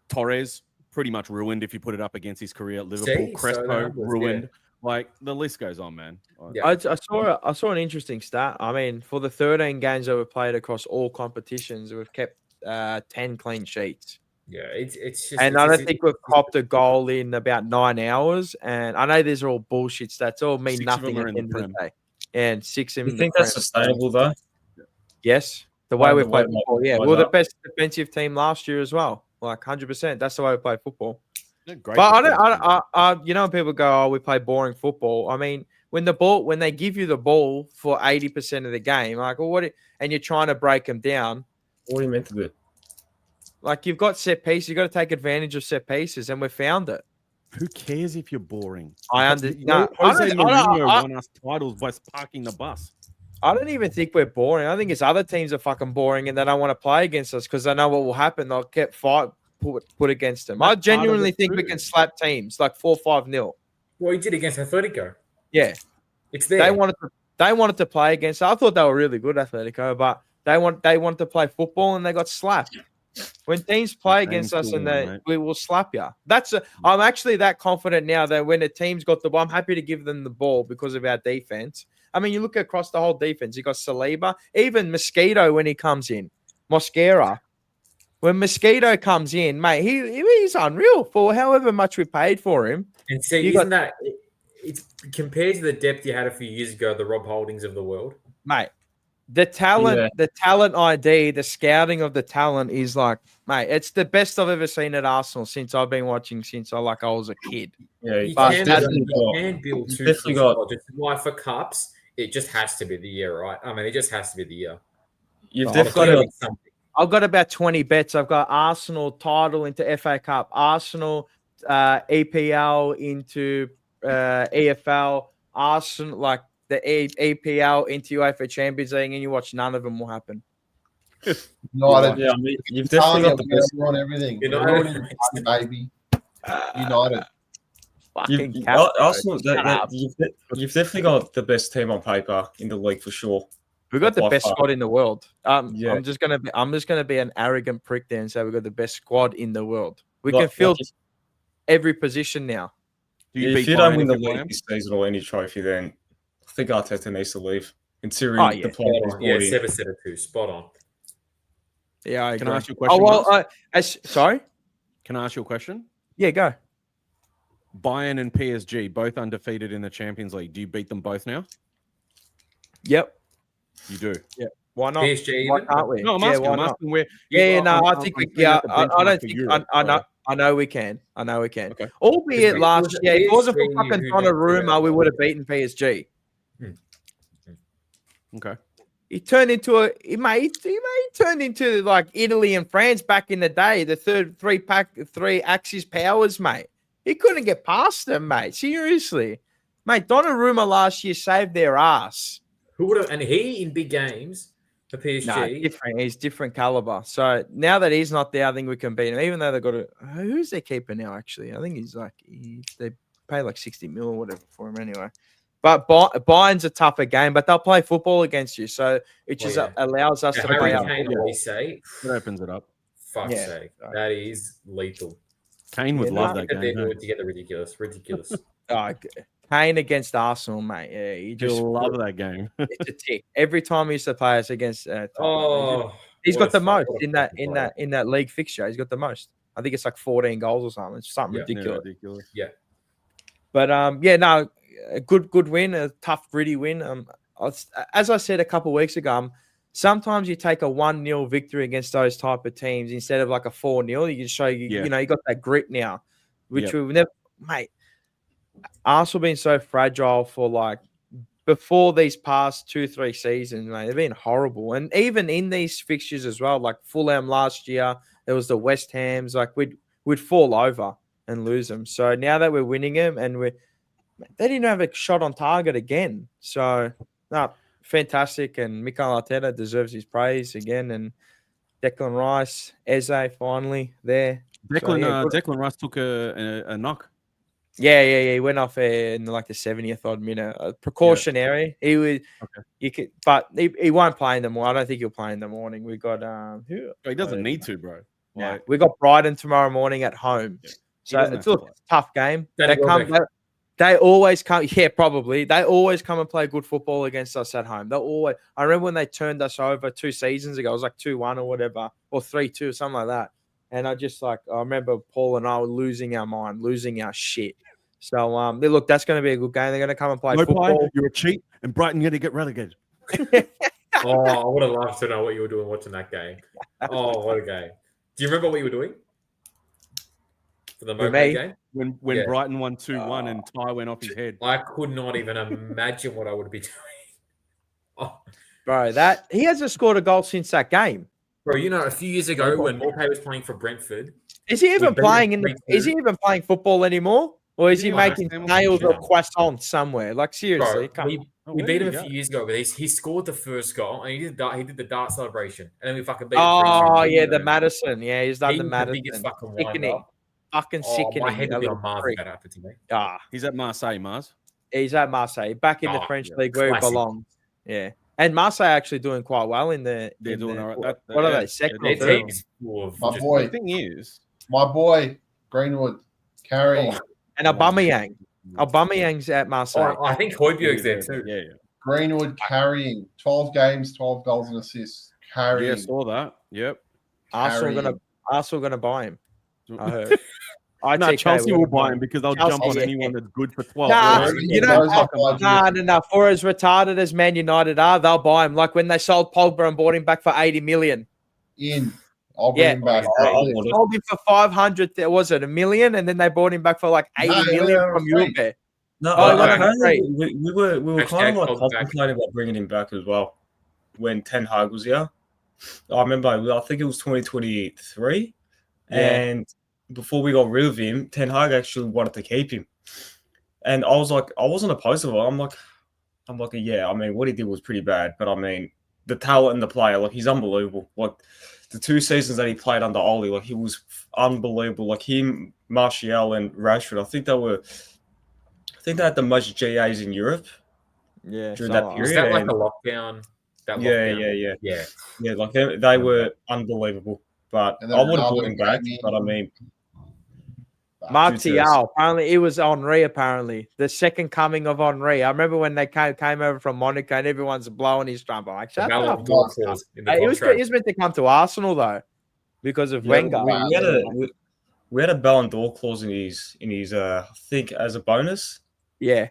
Torres pretty much ruined if you put it up against his career at Liverpool. Crespo ruined. Yeah. Like the list goes on, man. Yeah. I saw an interesting stat. I mean, for the 13 games that were played across all competitions, we've kept 10 clean sheets. Yeah, it's just. And I don't think we've copped a goal in about 9 hours. And I know these are all bullshit stats. All mean nothing at the end of the day. And 6 in. You think that's sustainable though? Yes, the way we played football. Yeah, we were the best defensive team last year as well. Like 100%. That's the way we play football. But I you know, people go, "Oh, we play boring football." I mean, when they give you the ball for 80% of the game, like, well, and you're trying to break them down. What are you meant to do? Like, you've got set pieces, you got to take advantage of set pieces, and we found it. Who cares if you're boring? Jose Mourinho won us titles by parking the bus. I don't even think we're boring. I think it's other teams are fucking boring, and they don't want to play against us because they know what will happen. They'll get put against them. I genuinely think we can slap teams like 4-5-0. Well, he did against Atletico. Yeah, it's there. They wanted to play against. I thought they were really good, Atletico, but they wanted to play football and they got slapped. When teams play against us we will slap you. I'm actually that confident now that when a team's got the ball, I'm happy to give them the ball because of our defense. I mean, you look across the whole defense. You got Saliba, even Mosquito when he comes in, Mosquera. When Mosquito comes in, mate, he's unreal for however much we paid for him. And see, it's compared to the depth you had a few years ago, the Rob Holdings of the world, mate. The talent ID, the scouting of the talent is like, mate, it's the best I've ever seen at Arsenal since I've been watching since I was a kid. Yeah, you can build two. Just why for cups, it just has to be the year, right? I mean, it just has to be the year. You've definitely got something. I've got about 20 bets. I've got Arsenal title into FA Cup, Arsenal EPL into EFL, Arsenal like the EPL into UEFA Champions League, and you watch none of them will happen. United, yeah, I mean, you've definitely got the best on everything. United, baby. United. Arsenal, you've definitely got the best team on paper in the league for sure. We've got the best squad in the world. I'm just gonna be an arrogant prick there and say we've got the best squad in the world. We can fill every position now. If you don't win the league this season or any trophy, then I think Arteta needs to leave. Considering the player he's 7-2, spot on. Yeah, I agree. Can I ask you a question? Sorry. Can I ask you a question? Yeah, go. Bayern and PSG, both undefeated in the Champions League. Do you beat them both now? Yep. You do? Yeah. Why not? PSG Why even? can't we? No, I'm asking where. I think we can. I know we can. Okay. Albeit last year, if it wasn't for fucking Donnarumma, we would have beaten PSG. Okay. He turned into he turned into like Italy and France back in the day, the three axis powers, mate. He couldn't get past them, mate. Seriously. Mate, Donnarumma last year saved their ass. Who would have? And he in big games for PSG. No, different. He's different caliber. So now that he's not there, I think we can beat him. Even though they've got who's their keeper now? Actually, I think they pay like 60 mil or whatever for him anyway. But Bayern's a tougher game, but they'll play football against you, so it just allows us to play up. Say it opens it up. Fuck's sake, that is lethal. Kane would love that game. They do it together, ridiculous. Kane against Arsenal, mate. Yeah, you just love that game. It's a tick every time he used to play us against. He's got the most in that league fixture. He's got the most. I think it's like 14 goals or something. It's something ridiculous. Yeah. But a good win, a tough, gritty win. As I said a couple of weeks ago, sometimes you take a 1-0 victory against those type of teams instead of like a 4-0. You can show you got that grit now, which we've never, mate. Arsenal been so fragile for like before these past 2-3 seasons, mate. They've been horrible, and even in these fixtures as well, like Fulham last year, there was the West Hams. Like we'd fall over and lose them. So now that we're winning them, and they didn't have a shot on target again. So, fantastic. And Mikel Arteta deserves his praise again. And Declan Rice, Eze, finally there. Declan Rice took a knock. Yeah. He went off in like the 70th odd minute. Precautionary. He was. Okay. But he won't play in the morning. I don't think he'll play in the morning. We got he doesn't need to, bro. Yeah, we got Brighton tomorrow morning at home. Yeah. So it's a tough game. They always come. Yeah, probably. They always come and play good football against us at home. I remember when they turned us over 2 seasons ago. It was like 2-1 or whatever, or 3-2, something like that. And I remember Paul and I were losing our mind, losing our shit. So look, that's going to be a good game. They're going to come and play football. You're a cheat, and Brighton going to get relegated. I would have loved to know what you were doing watching that game. Oh, what a game! Do you remember what you were doing? For the Moped game? When Brighton won 2-1 and Ty went off his head. I could not even imagine what I would be doing. Bro, he hasn't scored a goal since that game. Bro, a few years ago when Morpay was playing for Brentford. Is he even playing football anymore? Or is he making nails or croissants somewhere? Like, seriously. Bro, we beat him a few years ago, but he scored the first goal and he did the dart celebration. And then we fucking beat him. Oh, yeah, the Madison. Yeah, he's done the Madison. The biggest fucking wind-up. Fucking sickening. My head would be on Mars if that happened to me. He's at Marseille, Mars. He's at Marseille, back in the French league where he belongs. Yeah. And Marseille actually doing quite well in the. They're doing all right. What are they? Second or third? The thing is, my boy Greenwood carrying. And Aubameyang's at Marseille. I think Højbjerg's there too. Yeah. Greenwood carrying 12 games, 12 goals and assists. Carrying. Yeah, saw that. Yep. Arsenal gonna buy him. I heard. Chelsea will buy him because they'll jump on anyone that's good for 12. No. For as retarded as Man United are, they'll buy him. Like when they sold Pogba and bought him back for 80 million. I'll bring him back. Sold him for 500. Was it $1 million? And then they bought him back for like 80 million from Europe. We were kind of like contemplating about bringing him back as well when Ten Hag was here. I remember, I think it was 2023, and before we got rid of him, Ten Hag actually wanted to keep him, and I was like, I wasn't opposed to it. I'm like, yeah. I mean, what he did was pretty bad, but I mean, the talent and the player, like he's unbelievable. Like the 2 seasons that he played under Ole, like he was unbelievable. Like him, Martial, and Rashford. I think they had the most GAs in Europe. Yeah, during that period. Was that like a lockdown? Yeah. Like they were unbelievable. But I would have brought him back. But I mean, Martial. Apparently, it was Henry. Apparently, the second coming of Henry. I remember when they came over from Monaco and everyone's blowing his drum. I'm like, shut up. He was meant to come to Arsenal though, because of Wenger. we had a Ballon d'Or clause in his I think as a bonus. Yeah.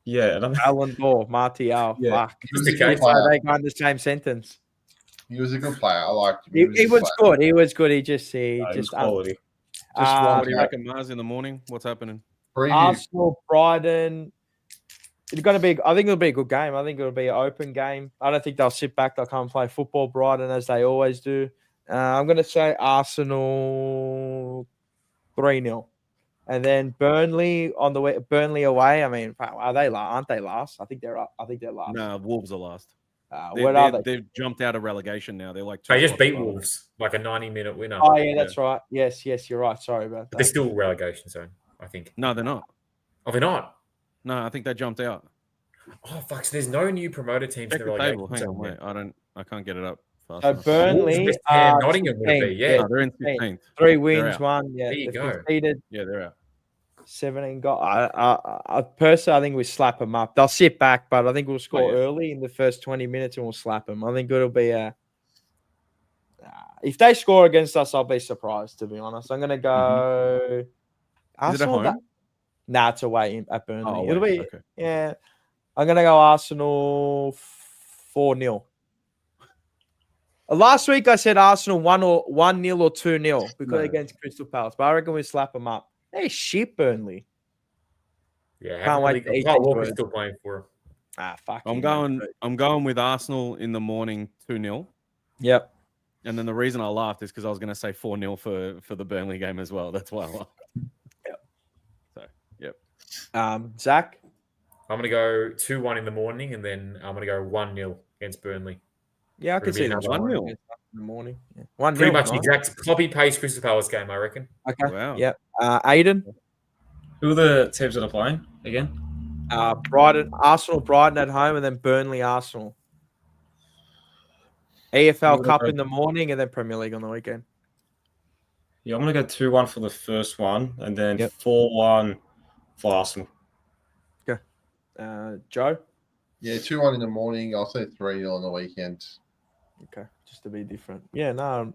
Yeah. And Ballon d'Or, Martial. Yeah. Fuck. He was a good Why player. they go in the same sentence? He was a good player. I liked him. He was good. He was good. He just quality. What do you reckon, Mars, in the morning? What's happening? Preview. Arsenal, Brighton. It's going to be. I think it'll be a good game. I think it'll be an open game. I don't think they'll sit back. They'll come and play football, Brighton, as they always do. I'm going to say Arsenal 3-0. And then Burnley on the way. Burnley away. I mean, are they? Aren't they last? I think they're up. I think they're last. No, Wolves are last. What are they? They've jumped out of relegation now. They're like they just beat Wolves, like a 90-minute winner. Oh yeah, that's right. Yes, you're right. Sorry about that. But they're still relegation zone, I think. No, they're not. Oh, they're not. No, I think they jumped out. Oh fuck! So there's no new promoted teams in the relegation Hang on, zone. I can't get it up. So Burnley, Nottingham would it be? Yeah, no, they're in 16th. 3 wins, 1. Yeah, there you go. Defeated. Yeah, they're out. 17 got. I personally, I think we slap them up. They'll sit back, but I think we'll score early in the first 20 minutes and we'll slap them. I think it'll be a. If they score against us, I'll be surprised. To be honest, I'm gonna go. Is it at home? Nah, it's away at Burnley. Oh, it'll be okay. Yeah. I'm gonna go Arsenal 4-0. Last week I said Arsenal 1-0 or 2-0 because against Crystal Palace, but I reckon we slap them up. Hey, shit, Burnley. Yeah, can't wait to eat Walker's still playing for him. Fuck. I'm going with Arsenal in the morning 2-0. Yep. And then the reason I laughed is because I was going to say 4-0 for the Burnley game as well. That's why I laughed. Yep. So, yep. Zach? I'm going to go 2-1 in the morning, and then I'm going to go 1-0 against Burnley. Yeah, I can see that 1-0 in the morning. Yeah. 1-0. Pretty much exact copy-paste Crystal Palace game, I reckon. Okay. Wow. Yep. Aiden? Who are the teams that are playing again? Brighton, Arsenal, Brighton at home, and then Burnley, Arsenal. EFL Cup in the morning, and then Premier League on the weekend. Yeah, I'm going to go 2-1 for the first one, and then 4-1 for Arsenal. Okay. Joe? Yeah, 2-1 in the morning. I'll say 3-0 on the weekend. Okay, just to be different. Yeah, no,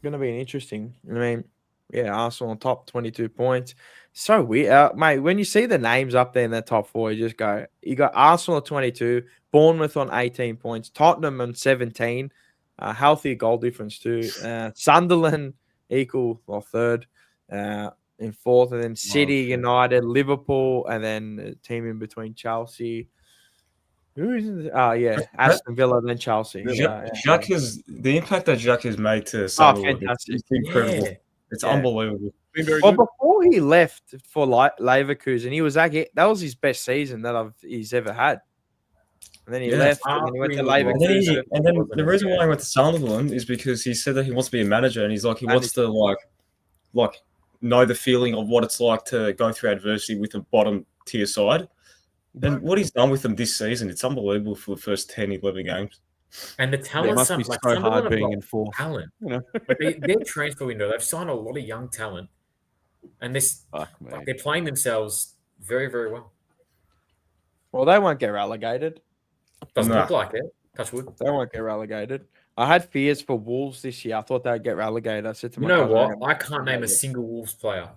going to be an interesting. I mean, yeah, Arsenal on top, 22 points. So weird, mate. When you see the names up there in the top 4, you just go. You got Arsenal at 22, Bournemouth on 18 points, Tottenham on 17, healthy goal difference too. Sunderland third, in fourth, and then City, United, Liverpool, and then a team in between Chelsea. Who is Aston Villa, then Chelsea. Jacques is the impact that Jacques has made to Sunderland. It's incredible. Yeah. It's unbelievable. Well, before he left for Leverkusen, he was that was his best season that he's ever had. And then he left, and then he went to Leverkusen. And then the reason why he went to Sunderland is because he said that he wants to be a manager, and he's like he wants to like know the feeling of what it's like to go through adversity with a bottom tier side. And what he's done with them this season, it's unbelievable for the first 10, 11 games. And the talent must be so hard being in fourth. Talent, but their transfer window, they've signed a lot of young talent, and they're playing themselves very, very well. Well, they won't get relegated. Doesn't look like it. Touch wood. They won't get relegated. I had fears for Wolves this year. I thought they'd get relegated. I said to my cousin, what? I can't name a single Wolves player.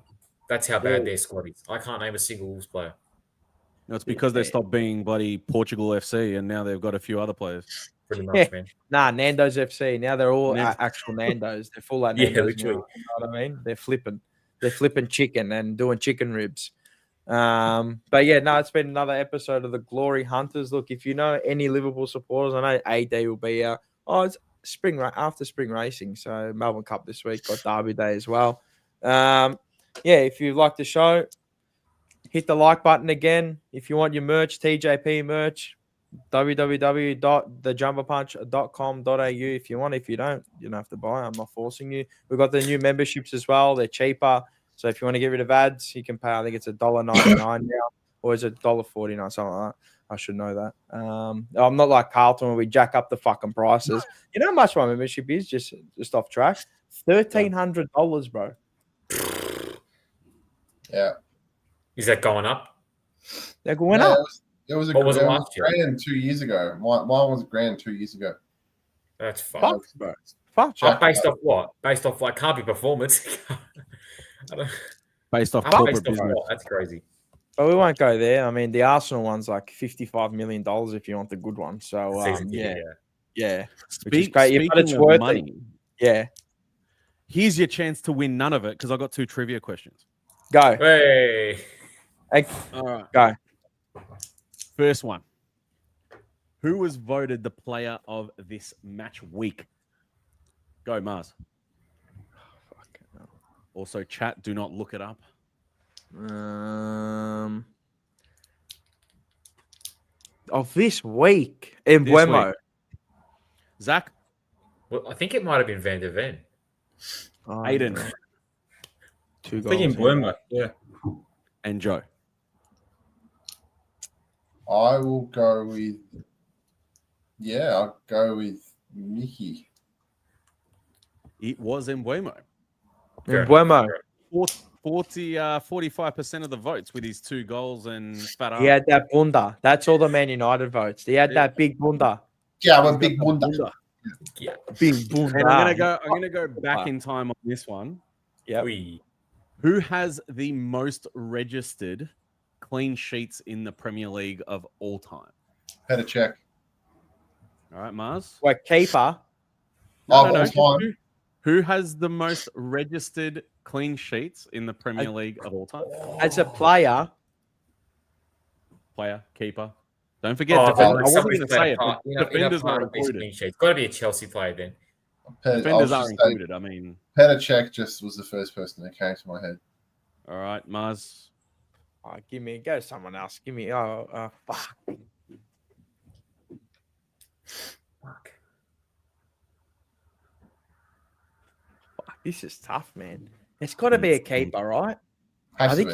That's how bad their squad is. I can't name a single Wolves player. No, it's because they stopped being bloody Portugal FC, and now they've got a few other players. Pretty much, man. Nah, Nando's FC. Now they're all actual Nando's. They're full of Nando's. Literally. Now, you know what I mean? They're flipping chicken and doing chicken ribs. But yeah, no, it's been another episode of the Glory Hunters. Look, if you know any Liverpool supporters, I know AD will be out. It's after spring racing, so Melbourne Cup this week, got Derby Day as well. If you like the show, hit the like button again. If you want your merch, TJP merch, www.thejumperpunch.com.au if you want. If you don't have to buy. I'm not forcing you. We've got the new memberships as well. They're cheaper. So if you want to get rid of ads, you can pay. I think it's $1.99 now, or is it $1.49, something like that. I should know that. I'm not like Carlton where we jack up the fucking prices. You know how much my membership is? Just off track, $1,300, bro. Yeah. Is that going up? They're going up. It was last year? grand 2 years ago. Mine was grand 2 years ago. That's fucked, bro. Based off what? Based off can't be performance. Based off corporate business. That's crazy. But we won't go there. I mean, the Arsenal one's like $55 million if you want the good one. So, yeah. Which is great. But it's worth money. It. Yeah. Here's your chance to win none of it because I got 2 trivia questions. Go. Hey. All right. Go. First one. Who was voted the player of this match week? Go, Mars. Also, chat, do not look it up. Of this week. Mbeumo. Zach? Well, I think it might have been Van der Ven. Aiden. 2 goals. I think Mbeumo, yeah. And Joe. I will go with... Yeah, I'll go with Mickey. It was Mbeumo. Mbeumo. 45% of the votes with his 2 goals and fat arm. He had that bunda. That's all the Man United votes. He had that big bunda. Yeah, well, big bunda. Yeah, big bunda. And I'm gonna go back in time on this one. Yeah. Who has the most registered clean sheets in the Premier League of all time? Had a check. All right, Mars. Wait, keeper. No. Who has the most registered clean sheets in the Premier League of all time? As a player, keeper. Don't forget, defender. I wasn't going to say it, but defenders are included. It's got to be a Chelsea player then. Defenders are included. I mean, Petr Cech just was the first person that came to my head. All right, Mars. Go someone else. Give me. Fuck. This is tough, man. It's got to be a keeper, right? I think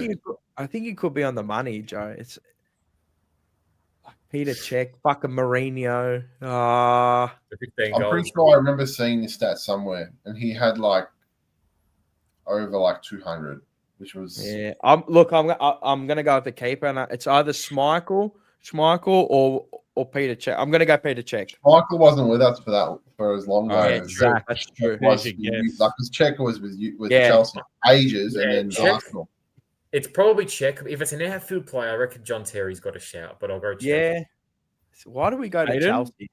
he could be on the money, Joe. It's Petr Cech, fucking Mourinho. I'm pretty sure I remember seeing this stat somewhere, and he had like over 200, which was I'm gonna go with the keeper, and it's either Schmeichel or Petr Cech. I'm gonna go Petr Cech. Schmeichel wasn't with us for as long as exactly. That's true. Because Cech was with Chelsea ages, and then Arsenal. It's probably Cech. If it's an outfield player, I reckon John Terry's got a shout, but I'll go Cech. Yeah. So why do we go to Chelsea?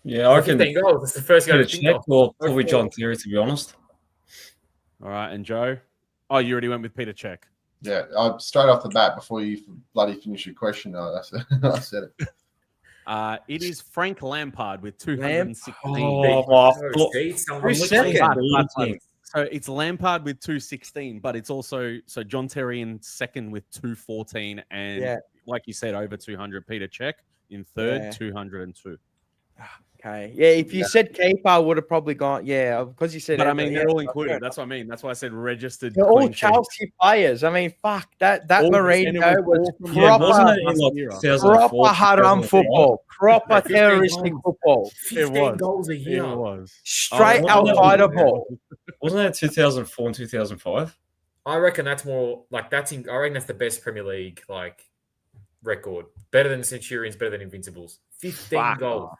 Yeah, I reckon 15 goals. That's the first guy to Cech or probably John Terry, to be honest. All right, and Joe? Oh, you already went with Petr Cech. Yeah, straight off the bat, before you bloody finish your question, I said it. It is Frank Lampard with 216. So it's Lampard with 216, but it's also John Terry in second with 214, and like you said, over 200. Petr Cech in third, 202. Okay, yeah. If you said keeper, I would have probably gone. Yeah, because you said. But I mean, they're all included. That's what I mean. That's why I said registered. They're all Chelsea players. I mean, fuck that Mourinho was proper haram football, proper terroristic football. 15 goals a year. It was straight Al Qaeda ball. Wasn't that 2004 and 2005? I reckon that's more like I reckon that's the best Premier League record. Better than the Centurions, better than Invincibles. 15 goals.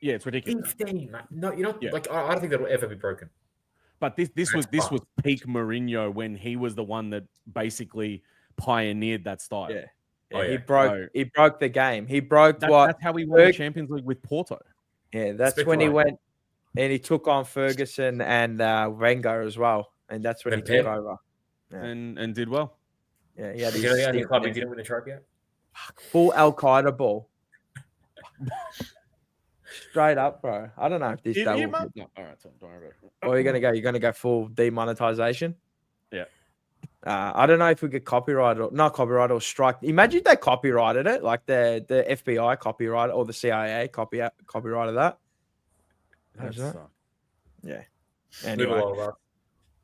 Yeah, it's ridiculous. 15, man. No, you're not I don't think that'll ever be broken. But this was peak Mourinho when he was the one that basically pioneered that style. Yeah. He broke the game. He broke that's how he won the Champions League with Porto. Yeah, that's when he went and he took on Ferguson and Wenger as well. And that's when he took over. Yeah. And did well. Yeah, he had his club he didn't win the trophy yet. Full Al Qaeda ball. Straight up, bro. I don't know if this all right, don't worry about it. Or you're gonna go full demonetization. Yeah. I don't know if we get copyright or strike. Imagine they copyrighted it, like the FBI copyright or the CIA copyrighted that. Yeah. Anyway,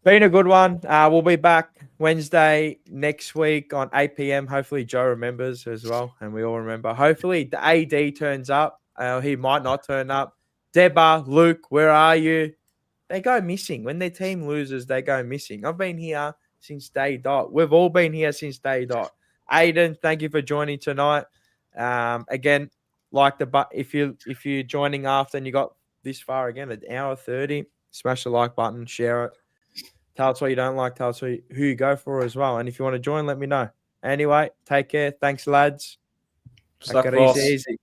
been a good one. We'll be back Wednesday next week on 8 p.m. Hopefully Joe remembers as well, and we all remember. Hopefully the AD turns up. He might not turn up. Deba, Luke, where are you? They go missing. When their team loses, they go missing. I've been here since day dot. We've all been here since day dot. Aiden, thank you for joining tonight. Again, if you're joining after and you got this far again, an hour 30, smash the like button, share it. Tell us what you don't like. Tell us who you go for as well. And if you want to join, let me know. Anyway, take care. Thanks, lads. Take it easy.